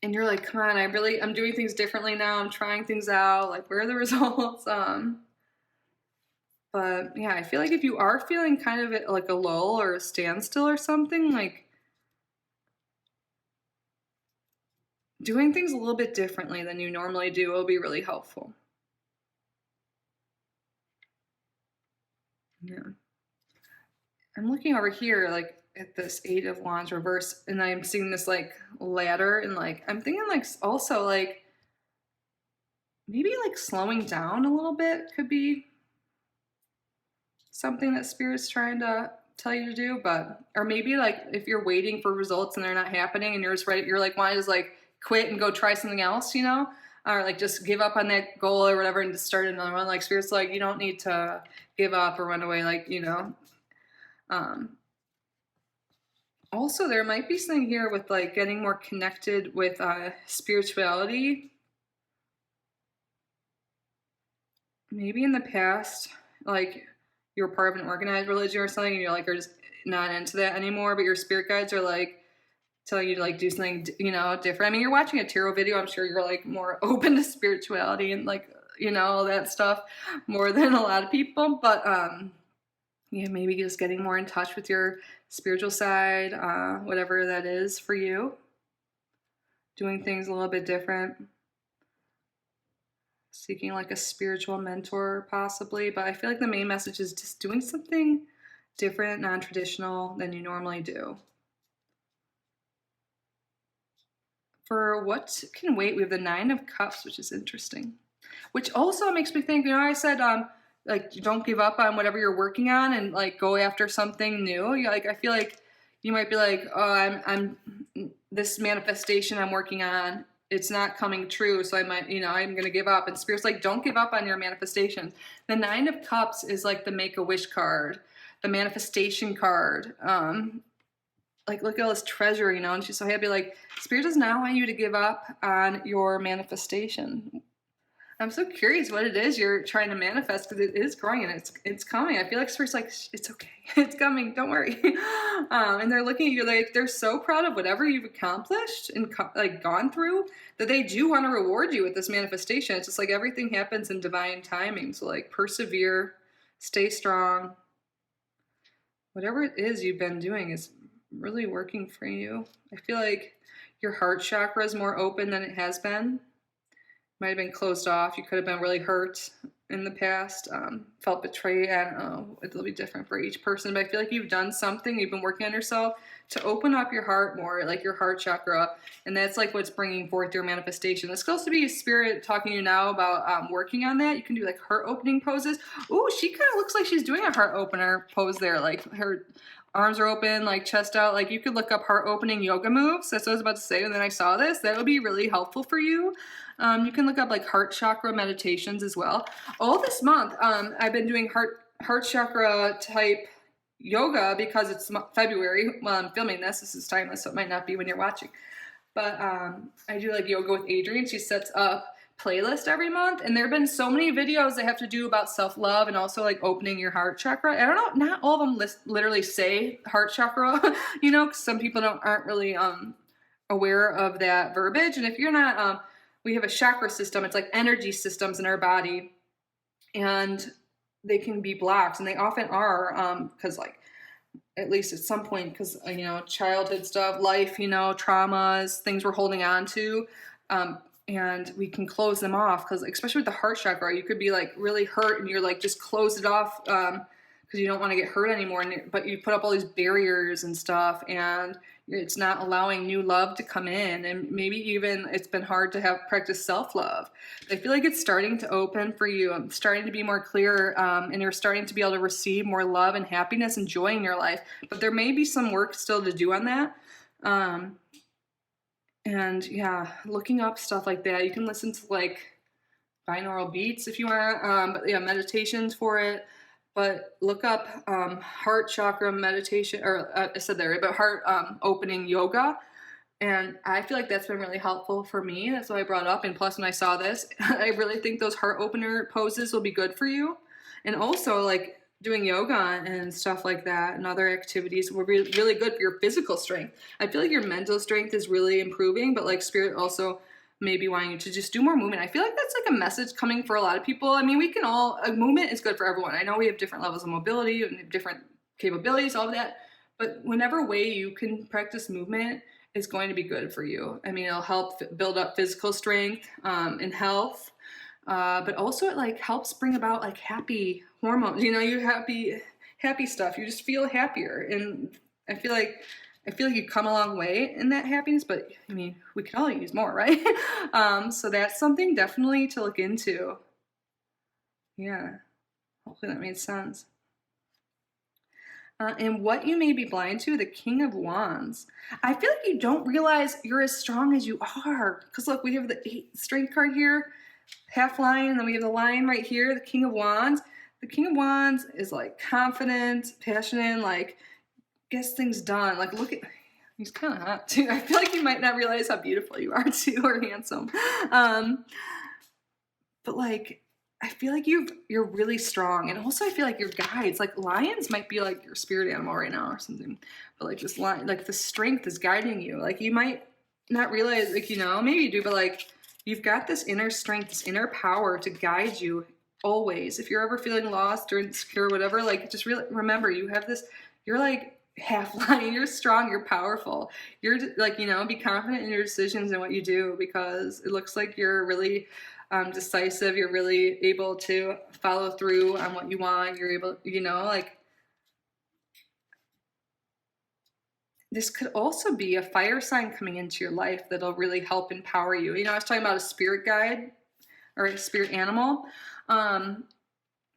And you're like, come on, I'm doing things differently now. I'm trying things out. Like, where are the results? But yeah, I feel like if you are feeling kind of at like a lull or a standstill or something, like doing things a little bit differently than you normally do will be really helpful. Yeah. I'm looking over here, like at this Eight of Wands reverse, and I'm seeing this like ladder, and like I'm thinking like also like maybe like slowing down a little bit could be something that Spirit's trying to tell you to do. But or maybe like if you're waiting for results and they're not happening and you're just right, you're like, why just like quit and go try something else, you know? Or like just give up on that goal or whatever and just start another one. Like Spirit's like, you don't need to give up or run away, like, you know. Also, there might be something here with like getting more connected with spirituality. Maybe in the past, like you're part of an organized religion or something, and you're like, are just not into that anymore. But your spirit guides are like telling you to like do something, you know, different. I mean, you're watching a tarot video. I'm sure you're like more open to spirituality and like, you know, all that stuff more than a lot of people. But yeah, maybe just getting more in touch with your spiritual side, whatever that is for you. Doing things a little bit different. Seeking like a spiritual mentor possibly, but I feel like the main message is just doing something different, non-traditional than you normally do. For what can wait, we have the Nine of Cups, which is interesting. Which also makes me think, you know, I said like don't give up on whatever you're working on and like go after something new. Like I feel like you might be like, oh, I'm this manifestation I'm working on, it's not coming true, so I might, you know, I'm gonna give up. And Spirit's like, don't give up on your manifestation. The Nine of Cups is like the Make-A-Wish card, the manifestation card. Like look at all this treasure, you know, and she's so happy. Like Spirit does not want you to give up on your manifestation. I'm so curious what it is you're trying to manifest, because it is growing and it's coming. I feel like Spirit's like, it's okay, it's coming, don't worry. And they're looking at you like they're so proud of whatever you've accomplished and like gone through, that they do want to reward you with this manifestation. It's just like everything happens in divine timing. So like persevere, stay strong. Whatever it is you've been doing is really working for you. I feel like your heart chakra is more open than it has been. Might have been closed off. You could have been really hurt in the past, felt betrayed. I don't know. It'll be different for each person, but I feel like you've done something. You've been working on yourself to open up your heart more, like your heart chakra, and that's like what's bringing forth your manifestation. This goes to be Spirit talking to you now about working on that. You can do like heart opening poses. Ooh, she kind of looks like she's doing a heart opener pose there, like her arms are open, like chest out. Like you could look up heart opening yoga moves. That's what I was about to say. And then I saw this. That would be really helpful for you. You can look up like heart chakra meditations as well. All this month, I've been doing heart chakra type yoga because it's February. Well, I'm filming this. This is timeless, so it might not be when you're watching. But I do like yoga with Adrienne. She sets up playlist every month, and there have been so many videos that have to do about self-love and also like opening your heart chakra. I don't know, not all of them literally say heart chakra, you know, because some people aren't really aware of that verbiage. And if you're not, we have a chakra system. It's like energy systems in our body, and they can be blocked, and they often are, because like at least at some point, because you know, childhood stuff, life, you know, traumas, things we're holding on to. And we can close them off, because especially with the heart chakra, you could be like really hurt and you're like just close it off because you don't want to get hurt anymore, but you put up all these barriers and stuff, and it's not allowing new love to come in. And maybe even it's been hard to have practice self-love. I feel like it's starting to open for you. I'm starting to be more clear, and you're starting to be able to receive more love and happiness and joy in your life, but there may be some work still to do on that. And yeah, looking up stuff like that. You can listen to like binaural beats if you want, but yeah, meditations for it. But look up heart chakra meditation, or I said that right, but heart opening yoga. And I feel like that's been really helpful for me. That's why I brought it up. And plus, when I saw this, I really think those heart opener poses will be good for you. And also, like doing yoga and stuff like that and other activities will be really good for your physical strength. I feel like your mental strength is really improving, but like spirit also maybe wanting you to just do more movement. I feel like that's like a message coming for a lot of people. I mean, we can all, movement is good for everyone. I know we have different levels of mobility and different capabilities, all of that. But whenever way you can practice movement is going to be good for you. I mean, it'll help build up physical strength and health, but also it like helps bring about like happy hormones. You know, you happy stuff. You just feel happier, and I feel like you come a long way in that happiness. But I mean, we can all use more, right? So that's something definitely to look into. Yeah, hopefully that made sense. And what you may be blind to, the King of Wands. I feel like you don't realize you're as strong as you are. Because look, we have the 8 strength card here, half lion, and then we have the lion right here, the King of Wands. The King of Wands is like confident, passionate, like gets things done. Like look at, he's kind of hot too. I feel like you might not realize how beautiful you are too, or handsome. But like, I feel like you're really strong, and also I feel like your guides, like lions, might be like your spirit animal right now or something. But like this lion, like the strength is guiding you. Like you might not realize, like maybe you do, but like you've got this inner strength, this inner power to guide you always. If you're ever feeling lost or insecure, or whatever, like just really remember you have this. You're like half lion. You're strong. You're powerful. You're like be confident in your decisions and what you do, because it looks like you're really decisive. You're really able to follow through on what you want. You're able, like this could also be a fire sign coming into your life that'll really help empower you. I was talking about a spirit guide or a spirit animal.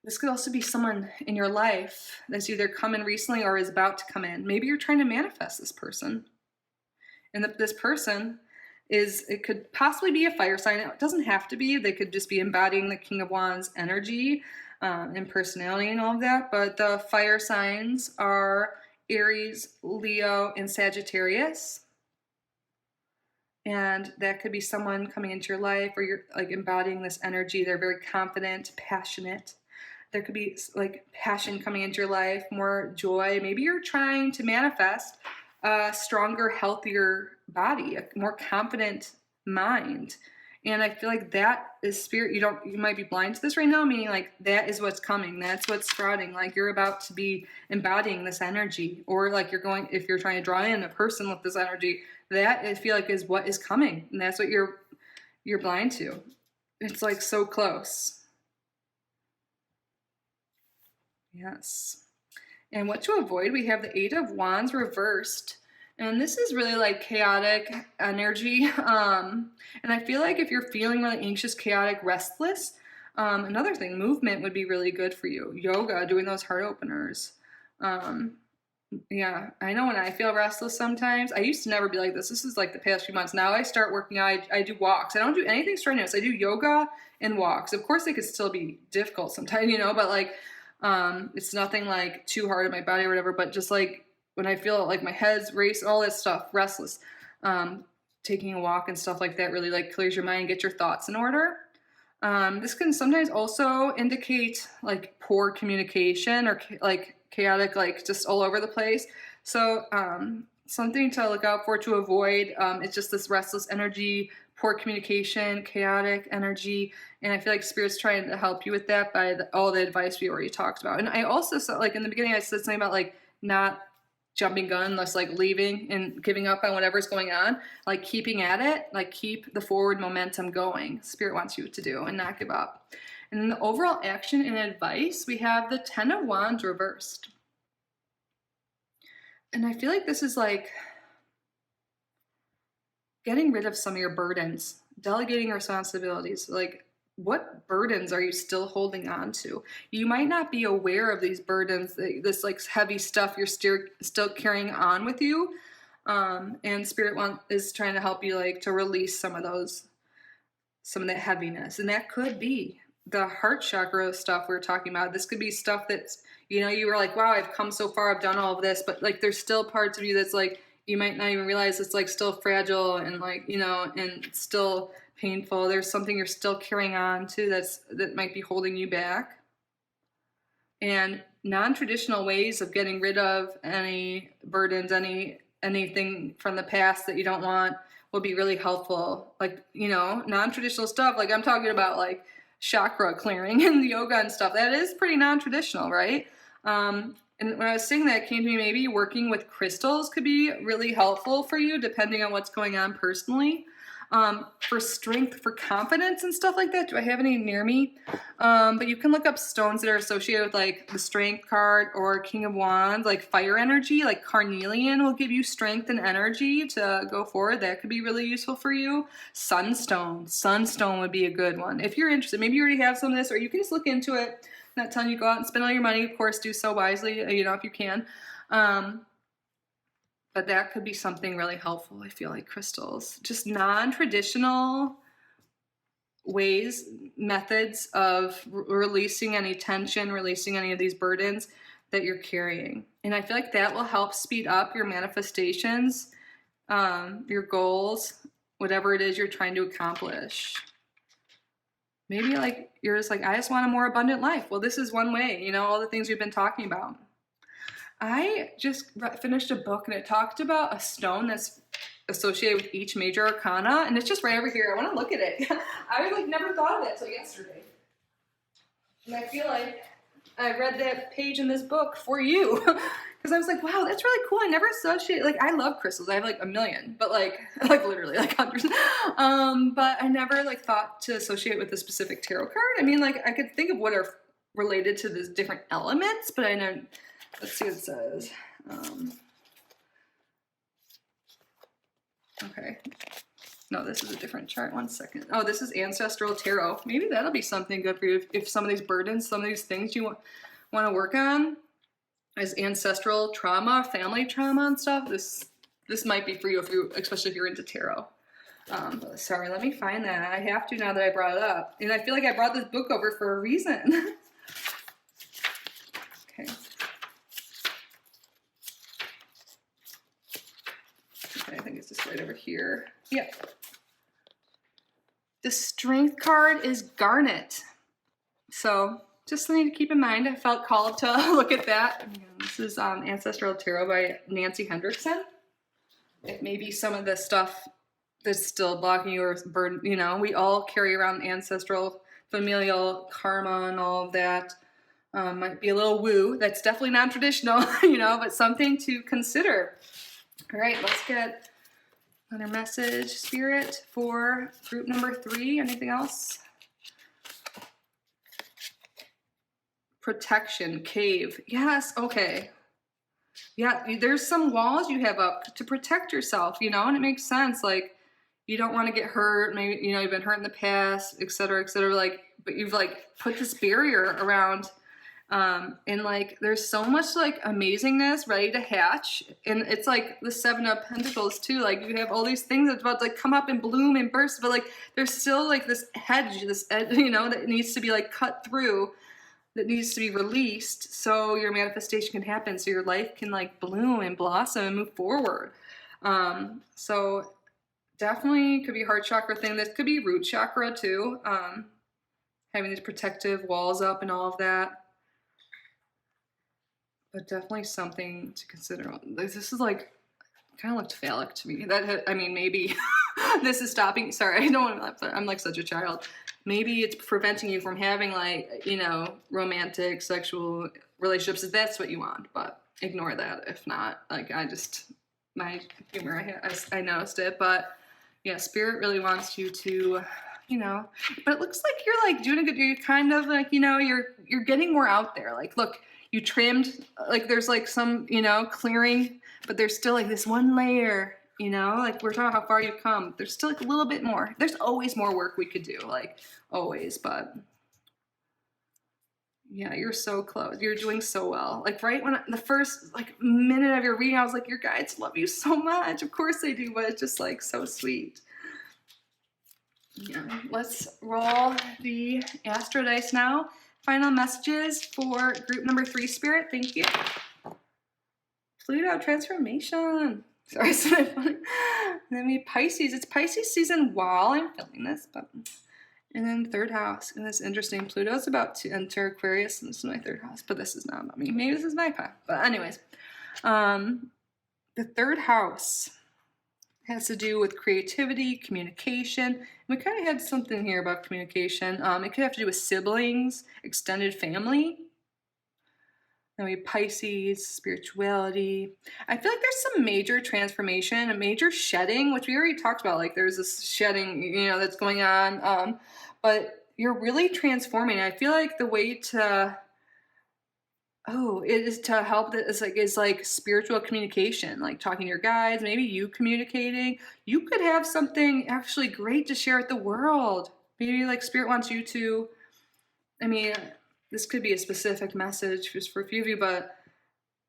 This could also be someone in your life that's either come in recently or is about to come in. Maybe you're trying to manifest this person, and that this person it could possibly be a fire sign. It doesn't have to be. They could just be embodying the King of Wands energy and personality and all of that. But the fire signs are Aries, Leo, and Sagittarius. And that could be someone coming into your life, or you're like embodying this energy. They're very confident, passionate. There could be like passion coming into your life, more joy. Maybe you're trying to manifest a stronger, healthier body, a more confident mind. And I feel like that is spirit. You might be blind to this right now, meaning like that is what's coming. That's what's sprouting. Like you're about to be embodying this energy, or like if you're trying to draw in a person with this energy, that I feel like is what is coming. And that's what you're blind to. It's like so close. Yes. And what to avoid, we have the 8 of Wands reversed. And this is really like chaotic energy. And I feel like if you're feeling really anxious, chaotic, restless, another thing, movement would be really good for you. Yoga, doing those heart openers. Yeah, I know when I feel restless sometimes. I used to never be like this. This is like the past few months. Now I start working out. I do walks. I don't do anything strenuous. I do yoga and walks. Of course, they could still be difficult sometimes, but like, it's nothing like too hard on my body or whatever, but just like when I feel like my head's race, all that stuff, restless, taking a walk and stuff like that really like clears your mind, get your thoughts in order. This can sometimes also indicate like poor communication or like chaotic, like just all over the place. So something to look out for, to avoid. It's just this restless energy, poor communication, chaotic energy. And I feel like Spirit's trying to help you with that by all the advice we already talked about. And I also saw, like in the beginning, I said something about like not jumping gun, less like leaving and giving up on whatever's going on, like keeping at it, like keep the forward momentum going. Spirit wants you to do and not give up. And in the overall action and advice, we have the 10 of Wands reversed. And I feel like this is like getting rid of some of your burdens, delegating responsibilities. Like, what burdens are you still holding on to? You might not be aware of these burdens, this like heavy stuff you're still carrying on with you. And Spirit is trying to help you like to release some of that heaviness. And that could be the heart chakra stuff we were talking about. This could be stuff that's, you were like, wow, I've come so far, I've done all of this, but like there's still parts of you that's like, you might not even realize it's like still fragile and like, and still painful. There's something you're still carrying on to that might be holding you back. And non-traditional ways of getting rid of any burdens, anything from the past that you don't want will be really helpful. Like, non-traditional stuff, like I'm talking about like chakra clearing and yoga and stuff. That is pretty non-traditional, right? And when I was saying that, it came to me, maybe working with crystals could be really helpful for you, depending on what's going on personally. For strength, for confidence and stuff like that. Do I have any near me? But you can look up stones that are associated with like the Strength card or King of Wands, like fire energy, like carnelian will give you strength and energy to go forward. That could be really useful for you. Sunstone would be a good one. If you're interested, maybe you already have some of this, or you can just look into it. I'm not telling you to go out and spend all your money. Of course, do so wisely, if you can. But that could be something really helpful, I feel like, crystals. Just non-traditional ways, methods of releasing any tension, releasing any of these burdens that you're carrying. And I feel like that will help speed up your manifestations, your goals, whatever it is you're trying to accomplish. Maybe like you're just like, I just want a more abundant life. Well, this is one way, all the things we've been talking about. I just finished a book and it talked about a stone that's associated with each major arcana, and it's just right over here. I want to look at it. I like never thought of it till yesterday. And I feel like I read that page in this book for you because I was like, wow, that's really cool. I never associate, like, I love crystals. I have like a million, but like literally like hundreds. But I never like thought to associate with a specific tarot card. I mean, like I could think of what are related to the different elements, but I know. Let's see what it says. Okay. No, this is a different chart. 1 second. Oh, this is Ancestral Tarot. Maybe that'll be something good for you if some of these burdens, some of these things you want to work on is ancestral trauma, family trauma and stuff. This might be for you, especially if you're into tarot. Sorry, let me find that. I have to now that I brought it up. And I feel like I brought this book over for a reason. Okay. I think it's just right over here. Yep. The Strength card is Garnet. So just something to keep in mind. I felt called to look at that. This is Ancestral Tarot by Nancy Hendrickson. It may be some of the stuff that's still blocking you or burden. We all carry around ancestral, familial karma and all of that. Might be a little woo. That's definitely non-traditional, but something to consider. All right, let's get another message, Spirit, for group number 3. Anything else? Protection, cave. Yes, okay. Yeah, there's some walls you have up to protect yourself, and it makes sense. Like, you don't want to get hurt. Maybe, you've been hurt in the past, et cetera, like, but you've like put this barrier around. And like, there's so much like amazingness ready to hatch. And it's like the 7 of Pentacles too. Like you have all these things that's about to like come up and bloom and burst, but like, there's still like this edge, that needs to be like cut through, that needs to be released so your manifestation can happen. So your life can like bloom and blossom and move forward. So definitely could be heart chakra thing. This could be root chakra too. Having these protective walls up and all of that. But definitely something to consider. This is like, kind of looked phallic to me. Maybe this is stopping. Sorry, I don't want to laugh. I'm like such a child. Maybe it's preventing you from having like, romantic, sexual relationships if that's what you want. But ignore that if not. Like my humor, I noticed it. But yeah, Spirit really wants you to, but it looks like you're like doing a good, you're kind of like, you're getting more out there. Like, look, you trimmed, like there's like some, clearing, but there's still like this one layer, like we're talking about how far you've come. There's still like a little bit more. There's always more work we could do, like always, but Yeah, you're so close. You're doing so well. Like right when the first like minute of your reading, I was like, your guides love you so much. Of course they do, but it's just like so sweet. Yeah, let's roll the Astro Dice now. Final messages for group number 3, Spirit. Thank you. Pluto transformation. Sorry, so funny. Then we Pisces. It's Pisces season while I'm filming this, but and then 3rd house. And that's interesting. Pluto's about to enter Aquarius, and this is my 3rd house, but this is not about me. Maybe this is my path. But anyways, the 3rd house has to do with creativity, communication. We kind of had something here about communication. It could have to do with siblings, extended family. Then we have Pisces, spirituality. I feel like there's some major transformation, a major shedding, which we already talked about. Like there's this shedding, you know, that's going on. But you're really transforming. I feel like the way to it is to help that is like spiritual communication, like talking to your guides, maybe you communicating. You could have something actually great to share with the world. Maybe like Spirit wants you to, I mean, this could be a specific message just for a few of you, but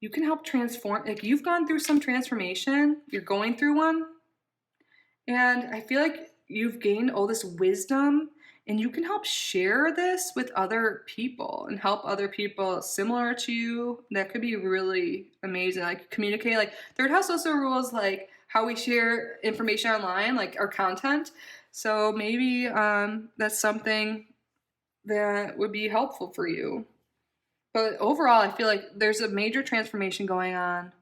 you can help transform. Like you've gone through some transformation, you're going through one, and I feel like you've gained all this wisdom, and you can help share this with other people and help other people similar to you. That could be really amazing. Like communicate, like 3rd house also rules like how we share information online, like our content. So maybe that's something that would be helpful for you. But overall, I feel like there's a major transformation going on.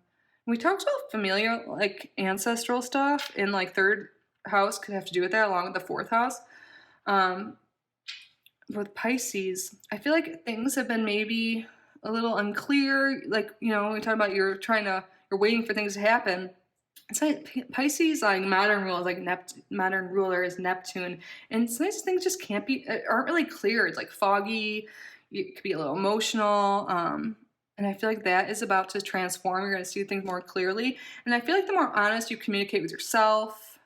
We talked about familial, like ancestral stuff, and like 3rd house could have to do with that, along with the 4th house. With Pisces, I feel like things have been maybe a little unclear. Like, you know, we talk about you're waiting for things to happen. It's like Pisces, like modern ruler, like modern ruler is Neptune, and sometimes things just aren't really clear. It's like foggy. It could be a little emotional. And I feel like that is about to transform. You're going to see things more clearly. And I feel like the more honest you communicate with yourself,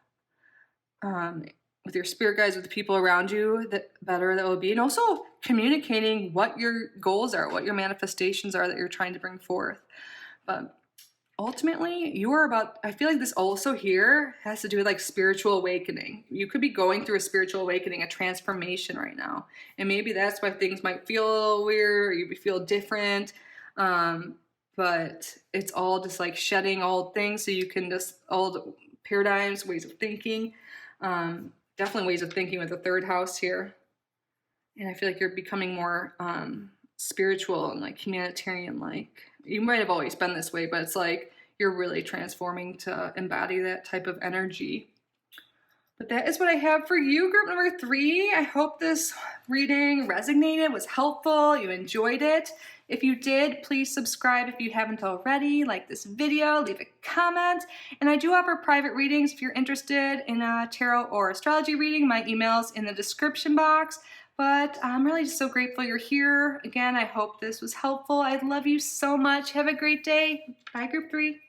with your spirit guides, with the people around you, the better that will be. And also communicating what your goals are, what your manifestations are that you're trying to bring forth. But ultimately, I feel like this also here has to do with like spiritual awakening. You could be going through a spiritual awakening, a transformation right now. And maybe that's why things might feel a little weird, or you feel different. But it's all just like shedding old things so you can just old paradigms, ways of thinking. Definitely ways of thinking with the 3rd house here. And I feel like you're becoming more spiritual and like humanitarian. Like you might have always been this way, but it's like you're really transforming to embody that type of energy. But that is what I have for you, group number 3. I hope this reading resonated, was helpful, you enjoyed it. If you did, please subscribe if you haven't already, like this video, leave a comment. And I do offer private readings if you're interested in a tarot or astrology reading. My email's in the description box. But I'm really just so grateful you're here. Again, I hope this was helpful. I love you so much. Have a great day. Bye, group 3.